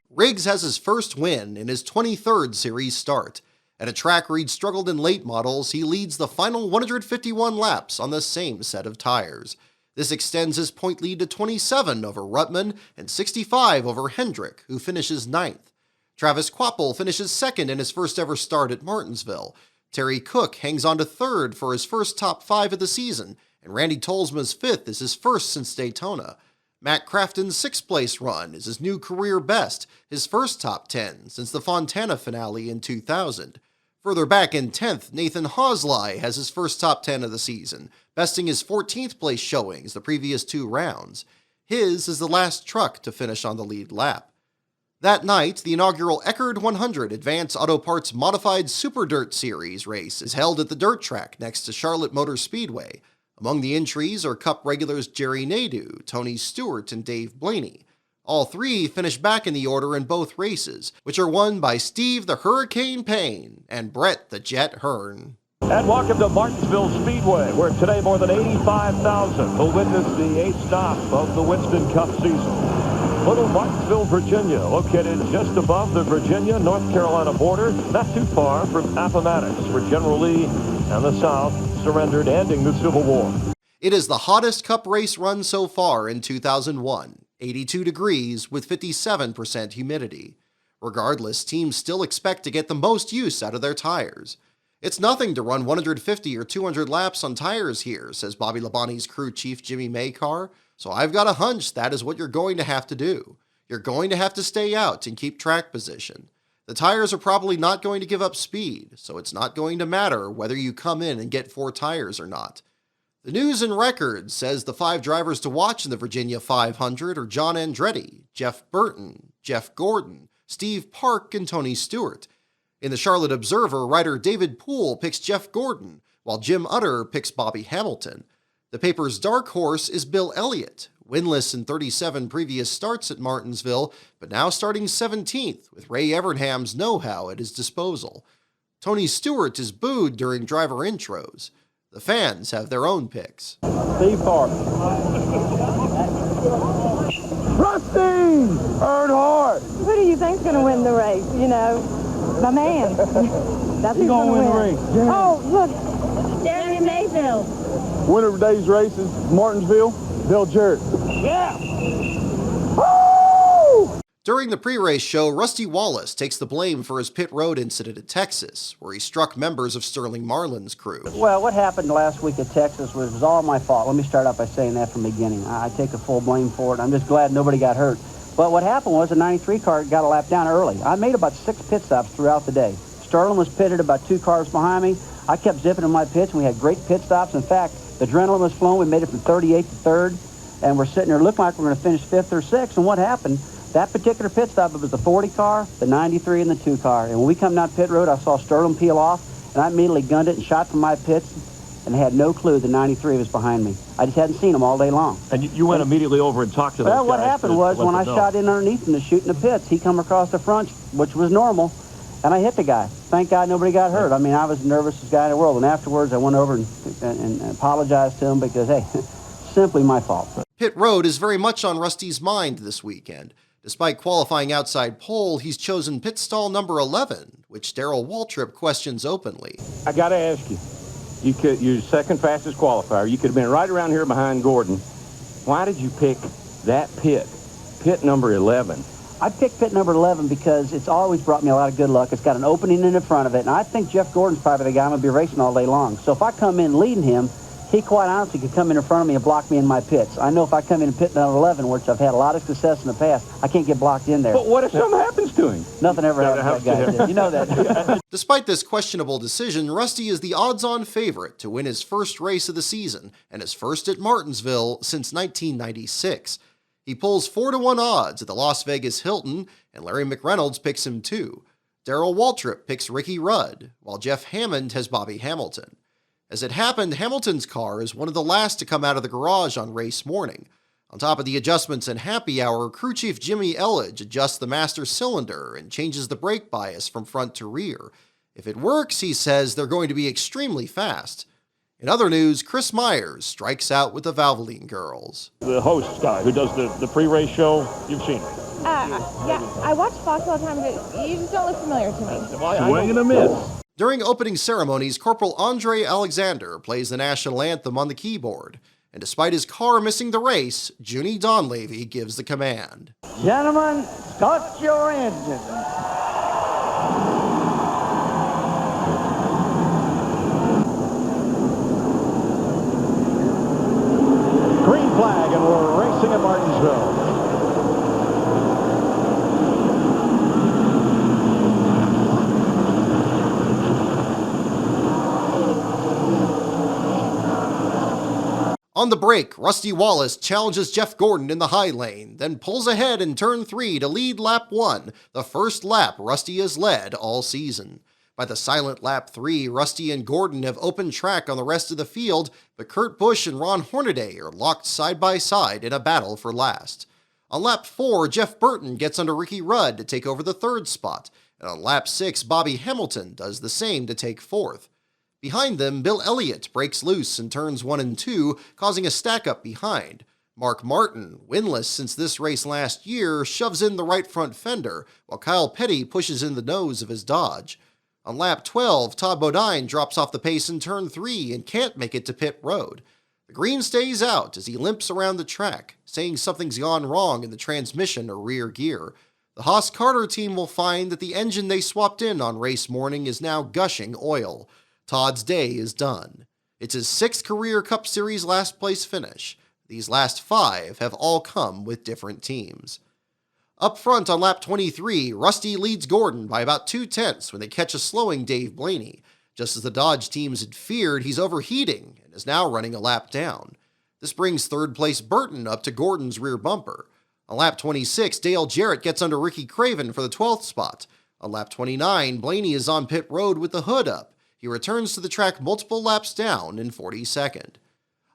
Riggs has his first win in his 23rd series start. At a track where he'd struggled in late models, he leads the final 151 laps on the same set of tires. This extends his point lead to 27 over Ruttman and 65 over Hendrick, who finishes 9th. Travis Quapple finishes 2nd in his first ever start at Martinsville. Terry Cook hangs on to 3rd for his first top 5 of the season, and Randy Tolsma's 5th is his first since Daytona. Matt Crafton's 6th place run is his new career best, his first top 10 since the Fontana finale in 2000. Further back in 10th, Nathan Hosley has his first top 10 of the season, besting his 14th place showings the previous 2 rounds. His is the last truck to finish on the lead lap. That night, the inaugural Eckerd 100 Advanced Auto Parts Modified Super Dirt Series race is held at the dirt track next to Charlotte Motor Speedway. Among the entries are Cup regulars Jerry Nadeau, Tony Stewart, and Dave Blaney. All 3 finish back in the order in both races, which are won by Steve the Hurricane Payne and Brett the Jet Hearn. And welcome to Martinsville Speedway, where today more than 85,000 will witness the 8th stop of the Winston Cup season. Little Martinsville, Virginia, located just above the Virginia-North Carolina border, not too far from Appomattox, where General Lee and the South surrendered, ending the Civil War. It is the hottest Cup race run so far in 2001, 82 degrees with 57% humidity. Regardless, teams still expect to get the most use out of their tires. It's nothing to run 150 or 200 laps on tires here, says Bobby Labonte's crew chief Jimmy Maycar. So I've got a hunch that is what you're going to have to do. You're going to have to stay out and keep track position. The tires are probably not going to give up speed, so it's not going to matter whether you come in and get 4 tires or not. The News and Record says the 5 drivers to watch in the Virginia 500 are John Andretti, Jeff Burton, Jeff Gordon, Steve Park, and Tony Stewart. In the Charlotte Observer, writer David Poole picks Jeff Gordon, while Jim Utter picks Bobby Hamilton. The paper's dark horse is Bill Elliott, winless in 37 previous starts at Martinsville, but now starting 17th with Ray Evernham's know-how at his disposal. Tony Stewart is booed during driver intros. The fans have their own picks. Steve Park. Rusty! Earnhardt! Who do you think's going to win the race? You know, my man. That's who's going to win the race. Yeah. Oh, look. Danny Mayfield. Winner of today's race is Martinsville, Bill Jarrett. Yeah! Woo! During the pre-race show, Rusty Wallace takes the blame for his pit road incident at Texas, where he struck members of Sterling Marlin's crew. Well, what happened last week at Texas was all my fault. Let me start out by saying that from the beginning. I take the full blame for it. I'm just glad nobody got hurt. But what happened was the 93 car got a lap down early. I made about 6 pit stops throughout the day. Sterling was pitted about 2 cars behind me. I kept zipping in my pits, and we had great pit stops. In fact, the adrenaline was flowing. We made it from 38 to 3rd, and we're sitting there looking like we're going to finish 5th or 6th. And what happened? That particular pit stop, it was the 40 car, the 93, and the 2 car. And when we come down pit road, I saw Sterling peel off, and I immediately gunned it and shot from my pits, and had no clue the 93 was behind me. I just hadn't seen him all day long. And you went immediately over and talked to those guys? Well, what happened was when I shot in underneath him to shoot in the pits, he come across the front, which was normal, and I hit the guy. Thank God nobody got hurt. I mean, I was the nervousest guy in the world. And afterwards, I went over and apologized to him because, hey, simply my fault. Pit road is very much on Rusty's mind this weekend. Despite qualifying outside pole, he's chosen pit stall number 11, which Darrell Waltrip questions openly. I got to ask you, you're second fastest qualifier. You could have been right around here behind Gordon. Why did you pick that pit number 11? I picked pit number 11 because it's always brought me a lot of good luck. It's got an opening in the front of it, and I think Jeff Gordon's probably the guy I'm going to be racing all day long. So if I come in leading him, he quite honestly could come in front of me and block me in my pits. I know if I come in pit number 11, which I've had a lot of success in the past, I can't get blocked in there. But what if something happens to him? Nothing ever happens to that guy. You know that. Despite this questionable decision, Rusty is the odds-on favorite to win his first race of the season and his first at Martinsville since 1996. He pulls 4-1 odds at the Las Vegas Hilton, and Larry McReynolds picks him too. Darrell Waltrip picks Ricky Rudd, while Jeff Hammond has Bobby Hamilton. As it happened, Hamilton's car is one of the last to come out of the garage on race morning. On top of the adjustments in happy hour, crew chief Jimmy Elledge adjusts the master cylinder and changes the brake bias from front to rear. If it works, he says, they're going to be extremely fast. In other news, Chris Myers strikes out with the Valvoline girls. The host guy who does the pre-race show, you've seen it. Yeah, I watch Fox all the time, but you just don't look familiar to me. Swing and a miss. During opening ceremonies, Corporal Andre Alexander plays the national anthem on the keyboard. And despite his car missing the race, Junie Donlavey gives the command. Gentlemen, start your engine. Green flag, and we're racing at Martinsville. On the break, Rusty Wallace challenges Jeff Gordon in the high lane, then pulls ahead in turn 3 to lead lap 1, the first lap Rusty has led all season. By the silent lap 3, Rusty and Gordon have open track on the rest of the field, but Kurt Busch and Ron Hornaday are locked side by side in a battle for last. On lap 4, Jeff Burton gets under Ricky Rudd to take over the 3rd spot, and on lap 6, Bobby Hamilton does the same to take 4th. Behind them, Bill Elliott breaks loose in turns 1 and 2, causing a stack-up behind. Mark Martin, winless since this race last year, shoves in the right front fender, while Kyle Petty pushes in the nose of his Dodge. On lap 12, Todd Bodine drops off the pace in turn 3 and can't make it to pit road. The green stays out as he limps around the track, saying something's gone wrong in the transmission or rear gear. The Haas-Carter team will find that the engine they swapped in on race morning is now gushing oil. Todd's day is done. It's his 6th career Cup Series last place finish. These last 5 have all come with different teams. Up front on lap 23, Rusty leads Gordon by about 2/10 when they catch a slowing Dave Blaney. Just as the Dodge teams had feared, he's overheating and is now running a lap down. This brings 3rd place Burton up to Gordon's rear bumper. On lap 26, Dale Jarrett gets under Ricky Craven for the 12th spot. On lap 29, Blaney is on pit road with the hood up. He returns to the track multiple laps down in 42nd.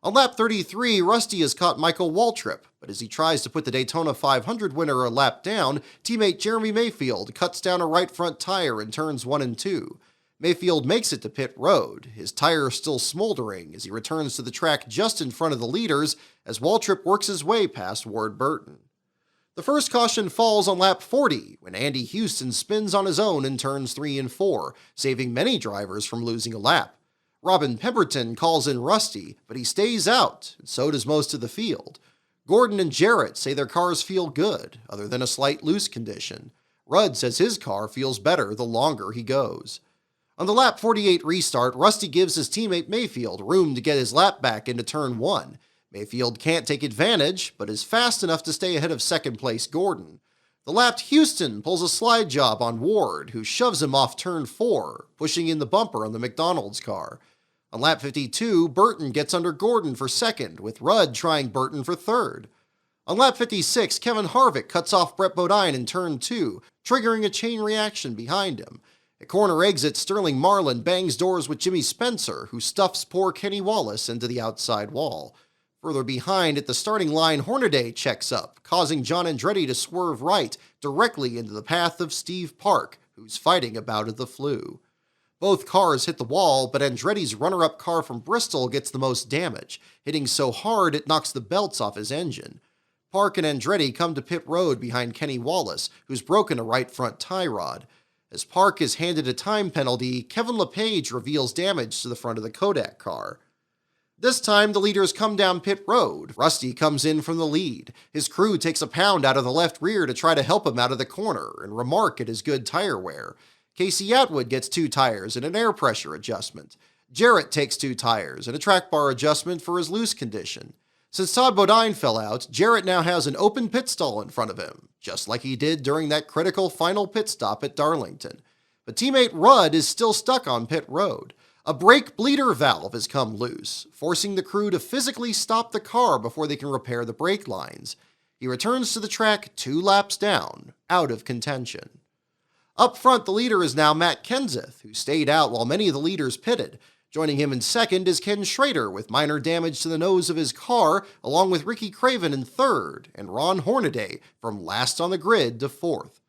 On lap 33, Rusty has caught Michael Waltrip, but as he tries to put the Daytona 500 winner a lap down, teammate Jeremy Mayfield cuts down a right front tire in turns 1 and 2. Mayfield makes it to pit road, his tire still smoldering as he returns to the track just in front of the leaders as Waltrip works his way past Ward Burton. The first caution falls on lap 40 when Andy Houston spins on his own in turns 3 and 4, saving many drivers from losing a lap. Robin Pemberton calls in Rusty, but he stays out, and so does most of the field. Gordon and Jarrett say their cars feel good, other than a slight loose condition. Rudd says his car feels better the longer he goes. On the lap 48 restart, Rusty gives his teammate Mayfield room to get his lap back into turn 1. Mayfield can't take advantage, but is fast enough to stay ahead of 2nd place Gordon. The lapped Houston pulls a slide job on Ward, who shoves him off turn 4, pushing in the bumper on the McDonald's car. On lap 52, Burton gets under Gordon for 2nd, with Rudd trying Burton for 3rd. On lap 56, Kevin Harvick cuts off Brett Bodine in turn 2, triggering a chain reaction behind him. At corner exit, Sterling Marlin bangs doors with Jimmy Spencer, who stuffs poor Kenny Wallace into the outside wall. Further behind, at the starting line, Hornaday checks up, causing John Andretti to swerve right, directly into the path of Steve Park, who's fighting a bout of the flu. Both cars hit the wall, but Andretti's runner-up car from Bristol gets the most damage, hitting so hard it knocks the belts off his engine. Park and Andretti come to pit road behind Kenny Wallace, who's broken a right front tie rod. As Park is handed a time penalty, Kevin LePage reveals damage to the front of the Kodak car. This time, the leaders come down pit road. Rusty comes in from the lead. His crew takes a pound out of the left rear to try to help him out of the corner and remark at his good tire wear. Casey Atwood gets 2 tires and an air pressure adjustment. Jarrett takes 2 tires and a track bar adjustment for his loose condition. Since Todd Bodine fell out, Jarrett now has an open pit stall in front of him, just like he did during that critical final pit stop at Darlington. But teammate Rudd is still stuck on pit road. A brake bleeder valve has come loose, forcing the crew to physically stop the car before they can repair the brake lines. He returns to the track 2 laps down, out of contention. Up front, the leader is now Matt Kenseth, who stayed out while many of the leaders pitted. Joining him in 2nd is Ken Schrader with minor damage to the nose of his car, along with Ricky Craven in 3rd, and Ron Hornaday from last on the grid to 4th.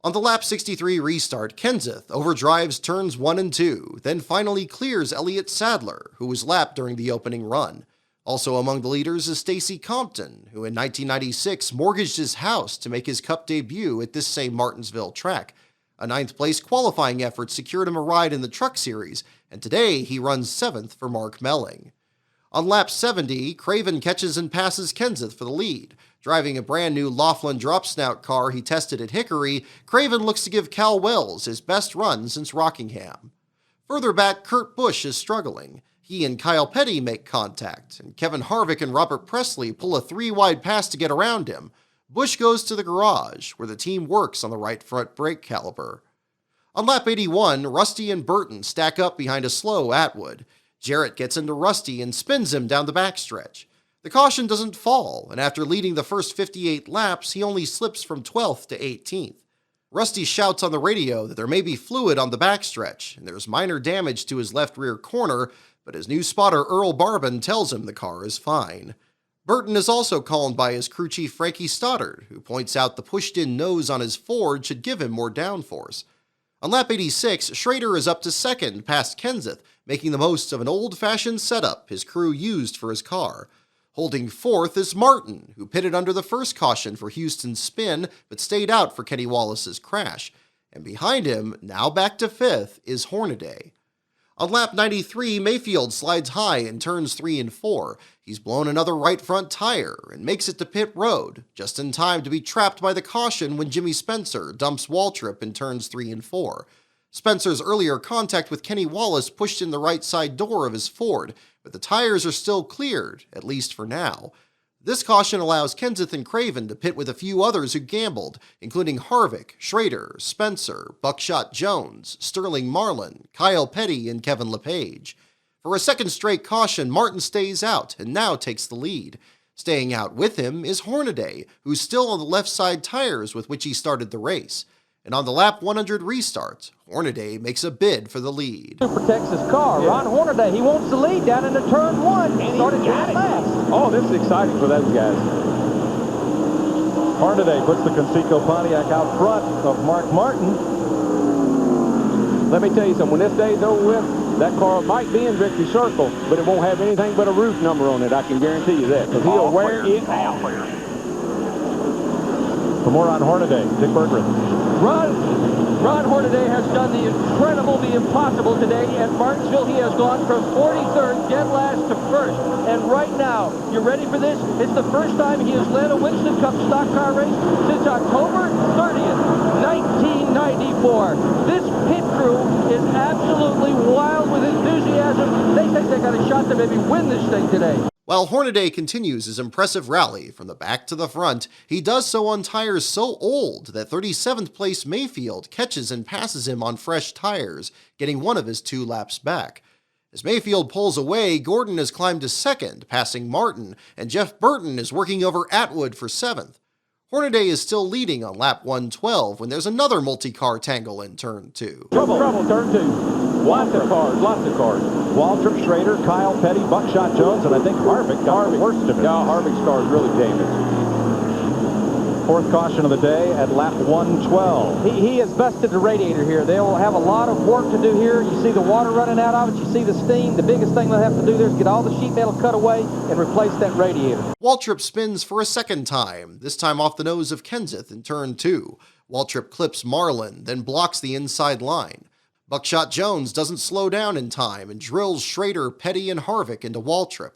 On the lap 63 restart, Kenseth overdrives turns 1 and 2, then finally clears Elliott Sadler, who was lapped during the opening run. Also among the leaders is Stacy Compton, who in 1996 mortgaged his house to make his Cup debut at this same Martinsville track. A 9th place qualifying effort secured him a ride in the Truck Series, and today he runs 7th for Mark Melling. On lap 70, Craven catches and passes Kenseth for the lead. Driving a brand new Laughlin drop snout car he tested at Hickory, Craven looks to give Cal Wells his best run since Rockingham. Further back, Kurt Busch is struggling. He and Kyle Petty make contact, and Kevin Harvick and Robert Presley pull a 3-wide pass to get around him. Busch goes to the garage, where the team works on the right front brake caliper. On lap 81, Rusty and Burton stack up behind a slow Atwood. Jarrett gets into Rusty and spins him down the backstretch. The caution doesn't fall, and after leading the first 58 laps, he only slips from 12th to 18th. Rusty shouts on the radio that there may be fluid on the backstretch, and there's minor damage to his left rear corner, but his new spotter Earl Barbin tells him the car is fine. Burton is also called by his crew chief Frankie Stoddard, who points out the pushed-in nose on his Ford should give him more downforce. On lap 86, Schrader is up to second past Kenseth, making the most of an old-fashioned setup his crew used for his car. Holding fourth is Martin, who pitted under the first caution for Houston's spin, but stayed out for Kenny Wallace's crash. And behind him, now back to fifth, is Hornaday. On lap 93, Mayfield slides high in turns 3 and 4. He's blown another right front tire and makes it to pit road, just in time to be trapped by the caution when Jimmy Spencer dumps Waltrip in turns 3 and 4. Spencer's earlier contact with Kenny Wallace pushed in the right side door of his Ford, but the tires are still cleared, at least for now. This caution allows Kenseth and Craven to pit with a few others who gambled, including Harvick, Schrader, Spencer, Buckshot Jones, Sterling Marlin, Kyle Petty, and Kevin LePage. For a second straight caution, Martin stays out and now takes the lead. Staying out with him is Hornaday, who's still on the left side tires with which he started the race. And on the lap 100 restart, Hornaday makes a bid for the lead. Protects his car. Yeah. Ron Hornaday, he wants the lead down into turn 1. He started getting fast. Oh, this is exciting for those guys. Hornaday puts the Conseco Pontiac out front of Mark Martin. Let me tell you something, when this day's over with, that car might be in victory circle, but it won't have anything but a roof number on it. I can guarantee you that, because he'll wear it out. For more on Hornaday, Dick Bertrand. Ron Hornaday has done the incredible, the impossible today at Martinsville. He has gone from 43rd, dead last, to first. And right now, you ready for this? It's the first time he has led a Winston Cup stock car race since October 30th, 1994. This pit crew is absolutely wild with enthusiasm. They think they got a shot to maybe win this thing today. While Hornaday continues his impressive rally from the back to the front, he does so on tires so old that 37th place Mayfield catches and passes him on fresh tires, getting one of his 2 laps back. As Mayfield pulls away, Gordon has climbed to second, passing Martin, and Jeff Burton is working over Atwood for 7th. Hornaday is still leading on lap 112 when there's another multi-car tangle in turn 2. Trouble, turn 2. Lots of cars. Waltrip, Schrader, Kyle Petty, Buckshot Jones, and I think Harvick got the worst of it. Yeah, Harvick's car is really damaged. 4th caution of the day at lap 112. He has busted the radiator here. They will have a lot of work to do here. You see the water running out of it. You see the steam. The biggest thing they'll have to do there is get all the sheet metal cut away and replace that radiator. Waltrip spins for a second time, this time off the nose of Kenseth in turn 2. Waltrip clips Marlin, then blocks the inside line. Buckshot Jones doesn't slow down in time and drills Schrader, Petty, and Harvick into Waltrip.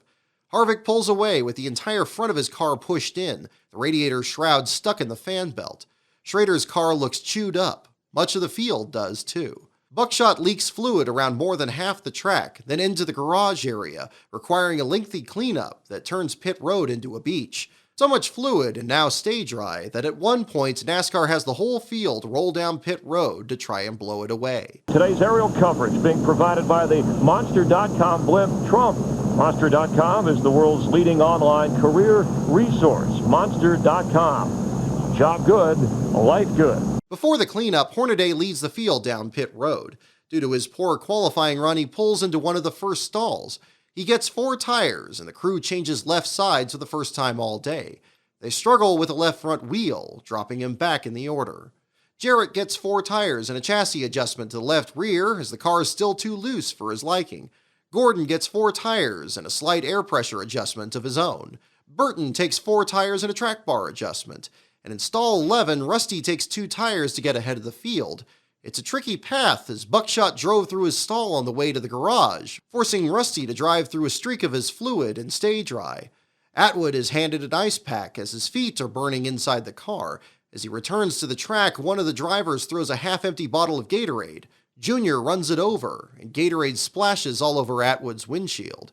Harvick pulls away with the entire front of his car pushed in, the radiator shroud stuck in the fan belt. Schrader's car looks chewed up. Much of the field does too. Buckshot leaks fluid around more than half the track, then into the garage area, requiring a lengthy cleanup that turns pit road into a beach. So much fluid and now stay dry that at one point NASCAR has the whole field roll down pit road to try and blow it away. Today's aerial coverage being provided by the Monster.com blimp Trump. Monster.com is the world's leading online career resource. Monster.com. Job good, life good. Before the cleanup, Hornaday leads the field down pit road. Due to his poor qualifying run, he pulls into one of the first stalls. He gets 4 tires, and the crew changes left sides for the first time all day. They struggle with the left front wheel, dropping him back in the order. Jarrett gets 4 tires and a chassis adjustment to the left rear, as the car is still too loose for his liking. Gordon gets 4 tires and a slight air pressure adjustment of his own. Burton takes 4 tires and a track bar adjustment. And in stall 11, Rusty takes 2 tires to get ahead of the field. It's a tricky path as Buckshot drove through his stall on the way to the garage, forcing Rusty to drive through a streak of his fluid and stay dry. Atwood is handed an ice pack as his feet are burning inside the car. As he returns to the track, one of the drivers throws a half-empty bottle of Gatorade. Junior runs it over, and Gatorade splashes all over Atwood's windshield.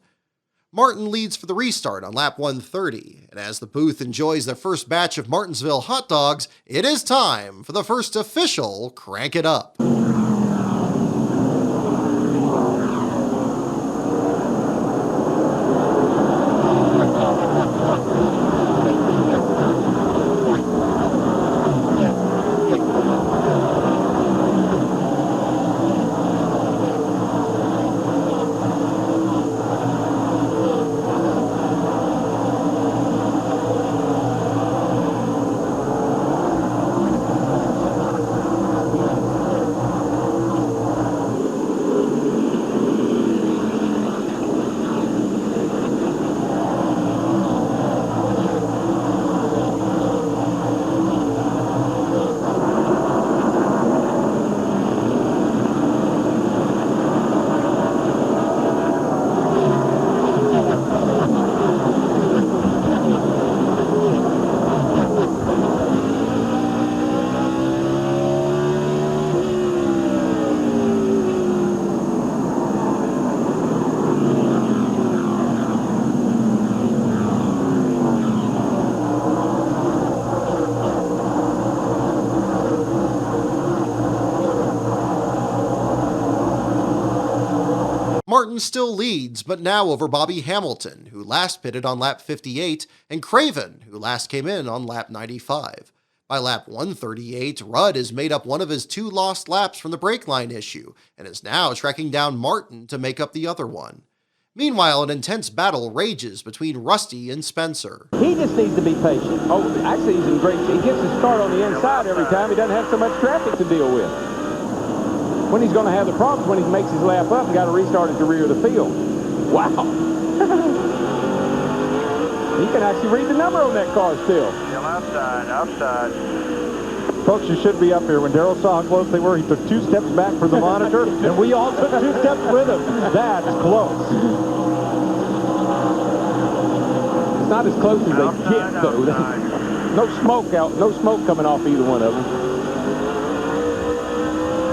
Martin leads for the restart on lap 130, and as the booth enjoys their first batch of Martinsville hot dogs, it is time for the first official Crank It Up. Martin still leads, but now over Bobby Hamilton, who last pitted on lap 58, and Craven, who last came in on lap 95. By lap 138, Rudd has made up one of his 2 lost laps from the brake line issue, and is now tracking down Martin to make up the other one. Meanwhile, an intense battle rages between Rusty and Spencer. He just needs to be patient. Oh, actually, he's in great shape. He gets his start on the inside every time. He doesn't have so much traffic to deal with. When he's going to have the problems when he makes his lap up and got to restart at the rear of the field. Wow. He can actually read the number on that car still. Outside. Folks, you should be up here. When Darrell saw how close they were, he took 2 steps back for the monitor, and we all took 2 steps with him. That's close. It's not as close as they get, though. No smoke coming off either one of them.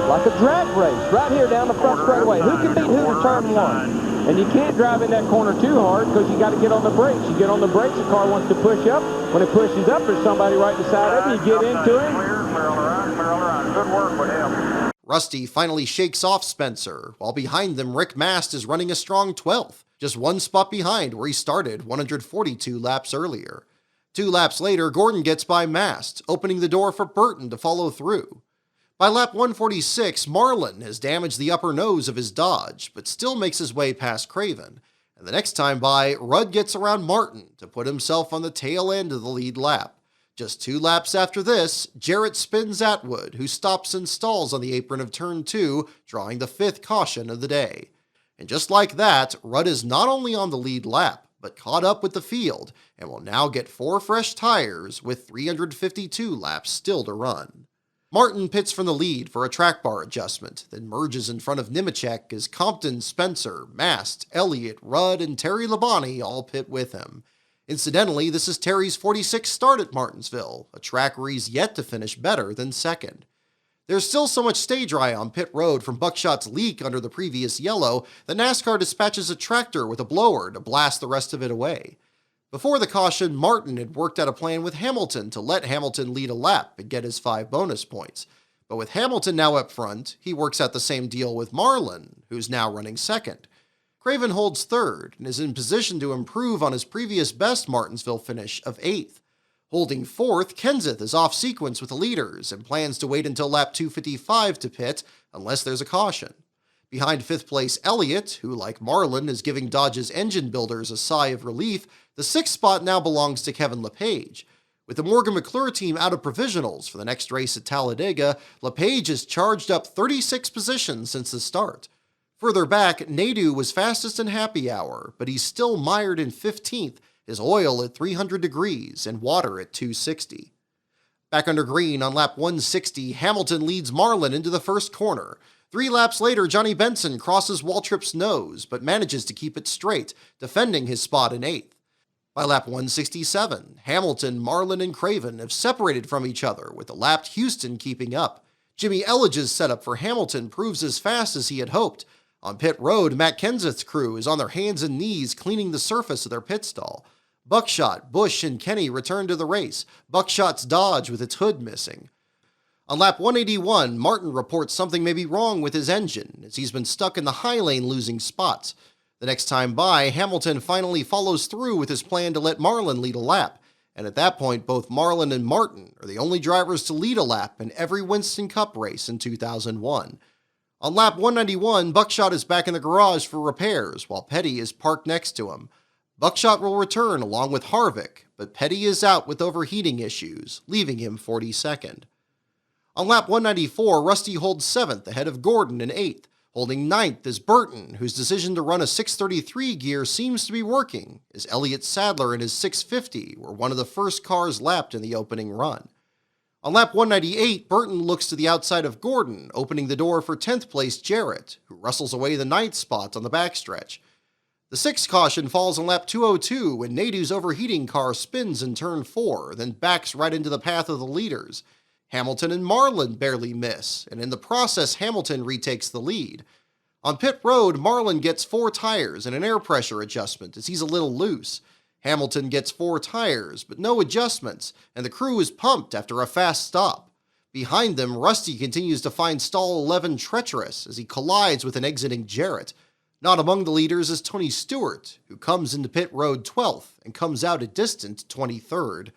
Like a drag race, right here down the front straightaway. Who can beat who in turn 1? And you can't drive in that corner too hard because you got to get on the brakes. You get on the brakes, the car wants to push up. When it pushes up, there's somebody right beside of you. You get into him. Clear all around. Good work with him. Rusty finally shakes off Spencer, while behind them Rick Mast is running a strong 12th, just 1 spot behind where he started 142 laps earlier. 2 laps later, Gordon gets by Mast, opening the door for Burton to follow through. By lap 146, Marlin has damaged the upper nose of his Dodge, but still makes his way past Craven. And the next time by, Rudd gets around Martin to put himself on the tail end of the lead lap. Just 2 laps after this, Jarrett spins Atwood, who stops and stalls on the apron of turn 2, drawing the 5th caution of the day. And just like that, Rudd is not only on the lead lap, but caught up with the field, and will now get 4 fresh tires with 352 laps still to run. Martin pits from the lead for a track bar adjustment, then merges in front of Nemechek as Compton, Spencer, Mast, Elliott, Rudd, and Terry Labonte all pit with him. Incidentally, this is Terry's 46th start at Martinsville, a track where he's yet to finish better than second. There's still so much stay dry on pit road from Buckshot's leak under the previous yellow that NASCAR dispatches a tractor with a blower to blast the rest of it away. Before the caution, Martin had worked out a plan with Hamilton to let Hamilton lead a lap and get his 5 bonus points. But with Hamilton now up front, he works out the same deal with Marlin, who's now running second. Craven holds 3rd and is in position to improve on his previous best Martinsville finish of 8th. Holding 4th, Kenseth is off sequence with the leaders and plans to wait until lap 255 to pit unless there's a caution. Behind 5th place Elliott, who like Marlin is giving Dodge's engine builders a sigh of relief, the 6th spot now belongs to Kevin LePage. With the Morgan McClure team out of provisionals for the next race at Talladega, LePage has charged up 36 positions since the start. Further back, Nadeau was fastest in happy hour, but he's still mired in 15th, his oil at 300 degrees and water at 260. Back under green on lap 160, Hamilton leads Marlin into the first corner. 3 laps later, Johnny Benson crosses Waltrip's nose, but manages to keep it straight, defending his spot in 8th. By lap 167, Hamilton, Marlin, and Craven have separated from each other, with the lapped Houston keeping up. Jimmy Elledge's setup for Hamilton proves as fast as he had hoped. On pit road, Matt Kenseth's crew is on their hands and knees cleaning the surface of their pit stall. Buckshot, Busch, and Kenny return to the race, Buckshot's Dodge with its hood missing. On lap 181, Martin reports something may be wrong with his engine, as he's been stuck in the high lane losing spots. The next time by, Hamilton finally follows through with his plan to let Marlin lead a lap, and at that point both Marlin and Martin are the only drivers to lead a lap in every Winston Cup race in 2001. On lap 191, Buckshot is back in the garage for repairs, while Petty is parked next to him. Buckshot will return along with Harvick, but Petty is out with overheating issues, leaving him 42nd. On lap 194, Rusty holds 7th ahead of Gordon in 8th. Holding 9th is Burton, whose decision to run a 633 gear seems to be working, as Elliott Sadler and his 650 were one of the first cars lapped in the opening run. On lap 198, Burton looks to the outside of Gordon, opening the door for 10th place Jarrett, who wrestles away the 9th spot on the backstretch. The 6th caution falls on lap 202 when Nadeau's overheating car spins in turn 4, then backs right into the path of the leaders. Hamilton and Marlin barely miss, and in the process Hamilton retakes the lead. On pit road, Marlin gets 4 tires and an air pressure adjustment as he's a little loose. Hamilton gets 4 tires, but no adjustments, and the crew is pumped after a fast stop. Behind them, Rusty continues to find stall 11 treacherous as he collides with an exiting Jarrett. Not among the leaders is Tony Stewart, who comes into pit road 12th and comes out a distant 23rd.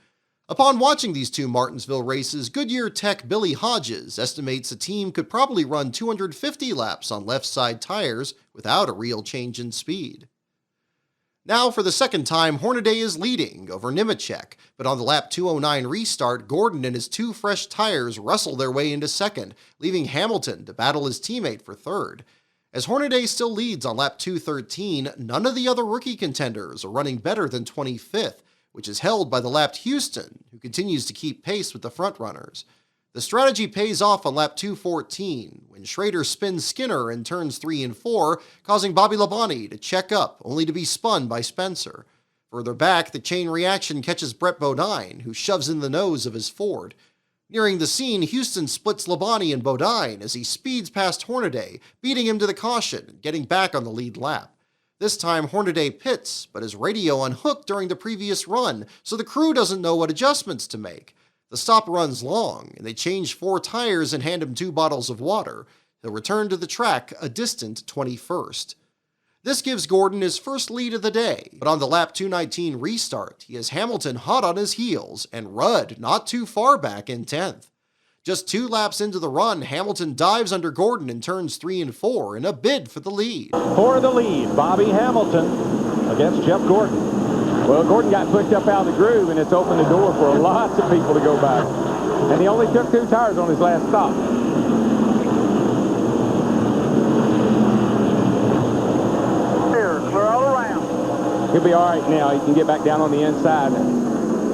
Upon watching these two Martinsville races, Goodyear tech Billy Hodges estimates the team could probably run 250 laps on left side tires without a real change in speed. Now, for the second time, Hornaday is leading over Nemechek, but on the lap 209 restart, Gordon and his two fresh tires wrestle their way into second, leaving Hamilton to battle his teammate for third. As Hornaday still leads on lap 213, none of the other rookie contenders are running better than 25th, which is held by the lapped Houston, who continues to keep pace with the frontrunners. The strategy pays off on lap 214, when Schrader spins Skinner in turns 3 and 4, causing Bobby Labonte to check up, only to be spun by Spencer. Further back, the chain reaction catches Brett Bodine, who shoves in the nose of his Ford. Nearing the scene, Houston splits Labonte and Bodine as he speeds past Hornaday, beating him to the caution and getting back on the lead lap. This time, Hornaday pits, but his radio unhooked during the previous run, so the crew doesn't know what adjustments to make. The stop runs long, and they change 4 tires and hand him 2 bottles of water. He'll return to the track a distant 21st. This gives Gordon his first lead of the day, but on the lap 219 restart, he has Hamilton hot on his heels and Rudd not too far back in 10th. Just 2 laps into the run, Hamilton dives under Gordon in turns 3 and 4 in a bid for the lead. For the lead, Bobby Hamilton against Jeff Gordon. Well, Gordon got pushed up out of the groove, and it's opened the door for lots of people to go back. And he only took 2 tires on his last stop. Clear all around. He'll be all right now. He can get back down on the inside.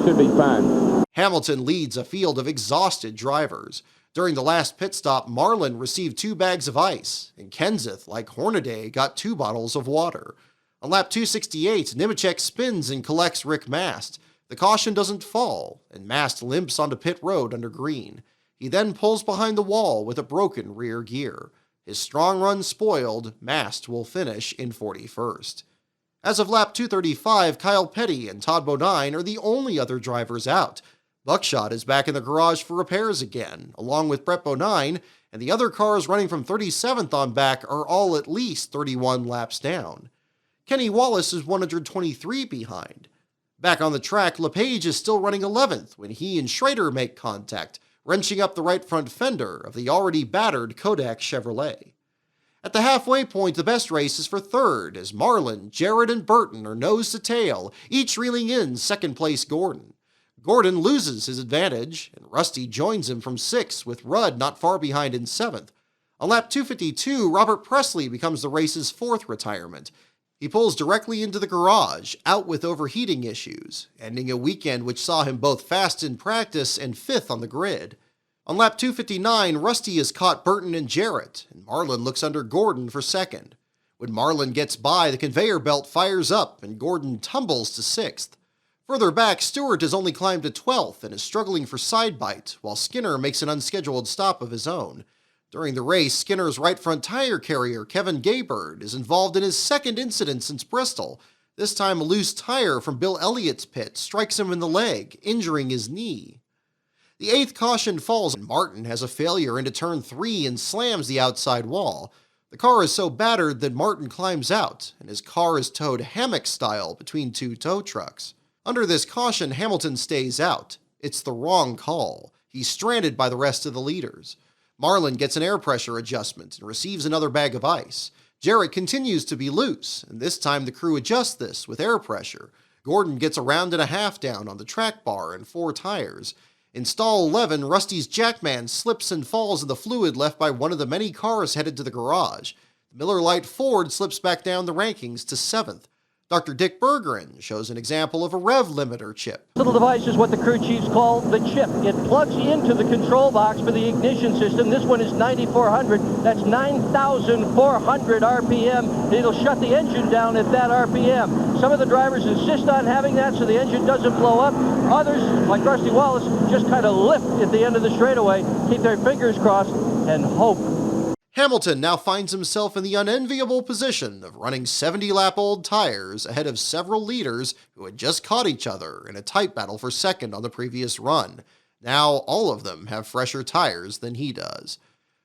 Should be fine. Hamilton leads a field of exhausted drivers. During the last pit stop, Marlin received 2 bags of ice, and Kenseth, like Hornaday, got 2 bottles of water. On lap 268, Nemechek spins and collects Rick Mast. The caution doesn't fall, and Mast limps onto pit road under green. He then pulls behind the wall with a broken rear gear. His strong run spoiled, Mast will finish in 41st. As of lap 235, Kyle Petty and Todd Bodine are the only other drivers out. Buckshot is back in the garage for repairs again, along with Brett Bodine, and the other cars running from 37th on back are all at least 31 laps down. Kenny Wallace is 123 behind. Back on the track, LePage is still running 11th when he and Schrader make contact, wrenching up the right front fender of the already battered Kodak Chevrolet. At the halfway point, the best race is for third, as Marlin, Jarrett, and Burton are nose to tail, each reeling in second-place Gordon. Gordon loses his advantage, and Rusty joins him from 6th, with Rudd not far behind in 7th. On lap 252, Robert Presley becomes the race's 4th retirement. He pulls directly into the garage, out with overheating issues, ending a weekend which saw him both fast in practice and 5th on the grid. On lap 259, Rusty has caught Burton and Jarrett, and Marlin looks under Gordon for 2nd. When Marlin gets by, the conveyor belt fires up, and Gordon tumbles to 6th. Further back, Stewart has only climbed to 12th and is struggling for side bite, while Skinner makes an unscheduled stop of his own. During the race, Skinner's right front tire carrier, Kevin Gaybird, is involved in his 2nd incident since Bristol. This time, a loose tire from Bill Elliott's pit strikes him in the leg, injuring his knee. The 8th caution falls, and Martin has a failure into turn 3 and slams the outside wall. The car is so battered that Martin climbs out, and his car is towed hammock-style between 2 tow trucks. Under this caution, Hamilton stays out. It's the wrong call. He's stranded by the rest of the leaders. Marlin gets an air pressure adjustment and receives another bag of ice. Jarrett continues to be loose, and this time the crew adjusts this with air pressure. Gordon gets a round and a half down on the track bar and 4 tires. In stall 11, Rusty's Jackman slips and falls in the fluid left by one of the many cars headed to the garage. The Miller Lite Ford slips back down the rankings to 7th. Dr. Dick Bergeron shows an example of a rev limiter chip. Little device is what the crew chiefs call the chip. It plugs into the control box for the ignition system. This one is 9,400. That's 9,400 RPM. It'll shut the engine down at that RPM. Some of the drivers insist on having that so the engine doesn't blow up. Others, like Rusty Wallace, just kind of lift at the end of the straightaway, keep their fingers crossed, and hope. Hamilton now finds himself in the unenviable position of running 70-lap-old tires ahead of several leaders who had just caught each other in a tight battle for 2nd on the previous run. Now all of them have fresher tires than he does.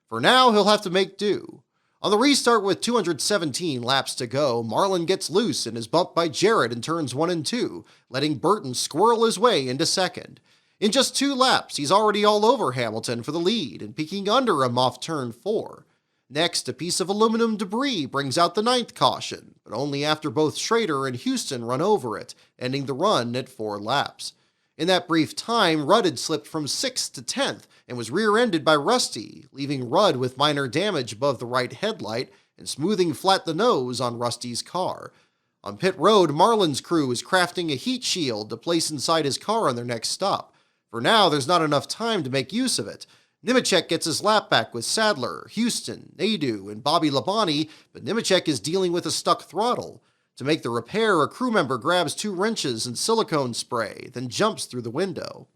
For now, he'll have to make do. On the restart with 217 laps to go, Marlin gets loose and is bumped by Jarrett in turns 1 and 2, letting Burton squirrel his way into second. In just 2 laps, he's already all over Hamilton for the lead and peeking under him off turn 4. Next, a piece of aluminum debris brings out the 9th caution, but only after both Schrader and Houston run over it, ending the run at 4 laps. In that brief time, Rudd had slipped from 6th to 10th and was rear-ended by Rusty, leaving Rudd with minor damage above the right headlight and smoothing flat the nose on Rusty's car. On pit road, Marlin's crew is crafting a heat shield to place inside his car on their next stop. For now, there's not enough time to make use of it. Nemechek gets his lap back with Sadler, Houston, Nadeau, and Bobby Labonte, but Nemechek is dealing with a stuck throttle. To make the repair, a crew member grabs 2 wrenches and silicone spray, then jumps through the window.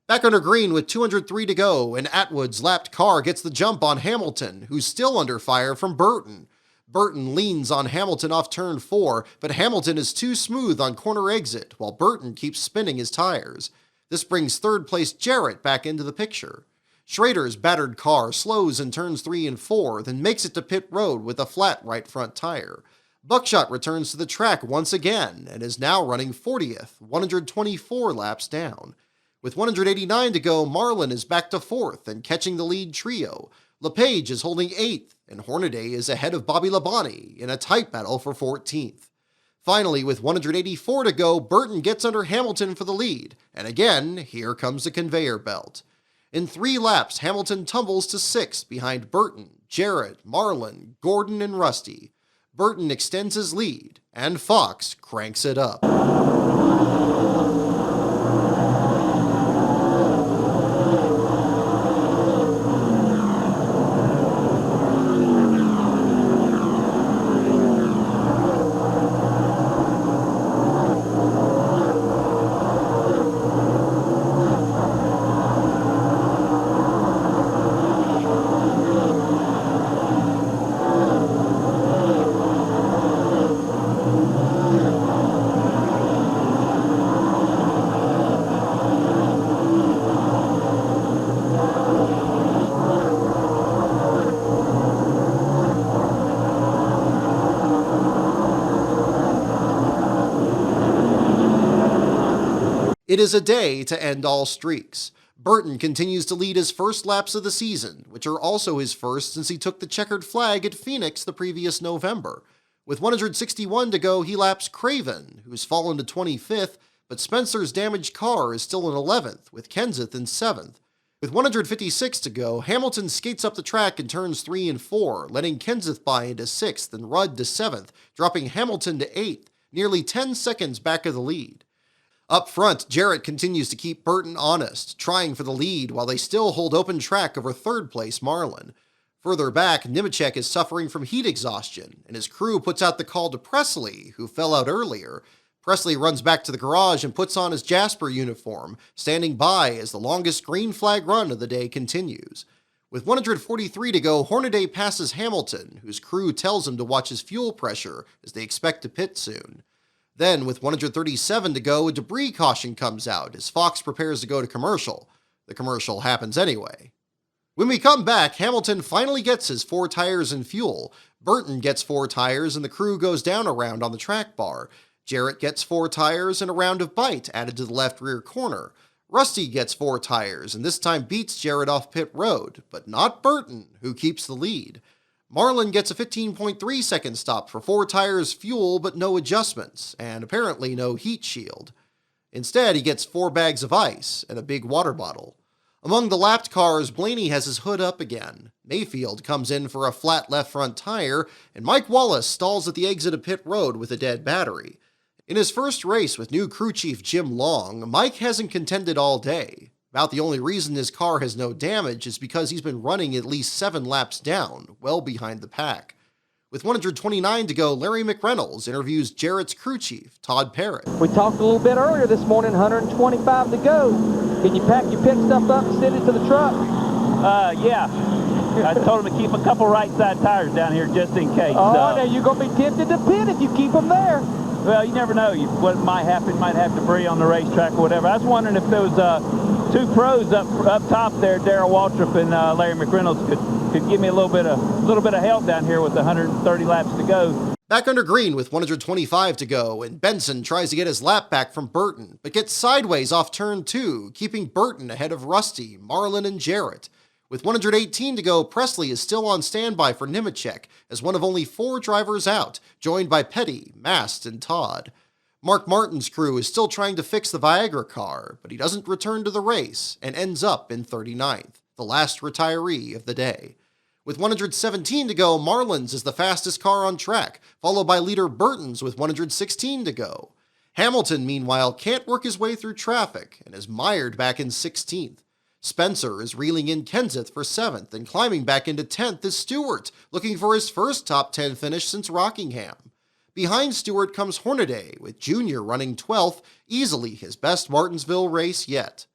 Back under green with 203 to go, and Atwood's lapped car gets the jump on Hamilton, who's still under fire from Burton. Burton leans on Hamilton off turn 4, but Hamilton is too smooth on corner exit, while Burton keeps spinning his tires. This brings third-place Jarrett back into the picture. Schrader's battered car slows in turns 3 and 4, then makes it to pit road with a flat right front tire. Buckshot returns to the track once again and is now running 40th, 124 laps down. With 189 to go, Marlin is back to 4th and catching the lead trio. LePage is holding 8th, and Hornaday is ahead of Bobby Labonte in a tight battle for 14th. Finally, with 184 to go, Burton gets under Hamilton for the lead, and again, here comes the conveyor belt. In 3 laps, Hamilton tumbles to 6th behind Burton, Jarrett, Marlin, Gordon, and Rusty. Burton extends his lead, and Fox cranks it up. It is a day to end all streaks. Burton continues to lead his first laps of the season, which are also his first since he took the checkered flag at Phoenix the previous November. With 161 to go, he laps Craven, who's fallen to 25th, but Spencer's damaged car is still in 11th, with Kenseth in 7th. With 156 to go, Hamilton skates up the track in turns 3 and 4, letting Kenseth by into 6th and Rudd to 7th, dropping Hamilton to 8th, nearly 10 seconds back of the lead. Up front, Jarrett continues to keep Burton honest, trying for the lead while they still hold open track over third-place Marlin. Further back, Nemechek is suffering from heat exhaustion, and his crew puts out the call to Presley, who fell out earlier. Presley runs back to the garage and puts on his Jasper uniform, standing by as the longest green flag run of the day continues. With 143 to go, Hornaday passes Hamilton, whose crew tells him to watch his fuel pressure as they expect to pit soon. Then, with 137 to go, a debris caution comes out as Fox prepares to go to commercial. The commercial happens anyway. When we come back, Hamilton finally gets his 4 tires and fuel. Burton gets 4 tires and the crew goes down a round on the track bar. Jarrett gets 4 tires and a round of bite added to the left rear corner. Rusty gets 4 tires and this time beats Jarrett off pit road, but not Burton, who keeps the lead. Marlin gets a 15.3 second stop for 4 tires, fuel, but no adjustments, and apparently no heat shield. Instead, he gets 4 bags of ice and a big water bottle. Among the lapped cars, Blaney has his hood up again. Mayfield comes in for a flat left front tire, and Mike Wallace stalls at the exit of pit road with a dead battery. In his first race with new crew chief Jim Long, Mike hasn't contended all day. About the only reason his car has no damage is because he's been running at least 7 laps down, well behind the pack. With 129 to go, Larry McReynolds interviews Jarrett's crew chief, Todd Parrott. We talked a little bit earlier this morning, 125 to go. Can you pack your pit stuff up and send it to the truck? Yeah. I told him to keep a couple right side tires down here just in case. Oh, now you're going to be tempted to pit if you keep them there. Well, you never know what might happen. Might have debris on the racetrack or whatever. I was wondering if there was two pros up top there, Darrell Waltrip and Larry McReynolds, could give me a little bit of help down here with 130 laps to go. Back under green with 125 to go, and Benson tries to get his lap back from Burton, but gets sideways off turn 2, keeping Burton ahead of Rusty, Marlin, and Jarrett. With 118 to go, Presley is still on standby for Nemechek as one of only 4 drivers out, joined by Petty, Mast, and Todd. Mark Martin's crew is still trying to fix the Viagra car, but he doesn't return to the race and ends up in 39th, the last retiree of the day. With 117 to go, Marlin's is the fastest car on track, followed by leader Burton's with 116 to go. Hamilton, meanwhile, can't work his way through traffic and is mired back in 16th. Spencer is reeling in Kenseth for 7th, and climbing back into 10th is Stewart, looking for his first top 10 finish since Rockingham. Behind Stewart comes Hornaday, with Junior running 12th, easily his best Martinsville race yet.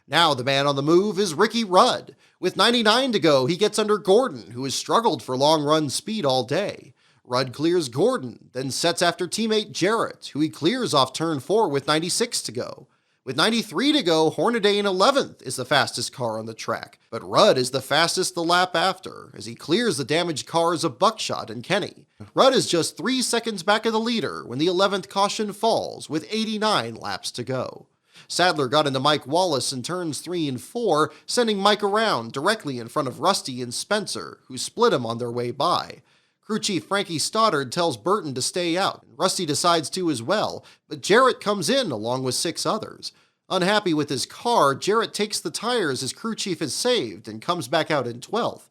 Now the man on the move is Ricky Rudd. With 99 to go, he gets under Gordon, who has struggled for long-run speed all day. Rudd clears Gordon, then sets after teammate Jarrett, who he clears off turn 4 with 96 to go. With 93 to go, Hornaday in 11th is the fastest car on the track, but Rudd is the fastest the lap after, as he clears the damaged cars of Buckshot and Kenny. Rudd is just 3 seconds back of the leader when the 11th caution falls, with 89 laps to go. Sadler got into Mike Wallace in turns 3 and 4, sending Mike around directly in front of Rusty and Spencer, who split him on their way by. Crew chief Frankie Stoddard tells Burton to stay out, and Rusty decides to as well, but Jarrett comes in along with 6 others. Unhappy with his car, Jarrett takes the tires his crew chief has saved and comes back out in 12th.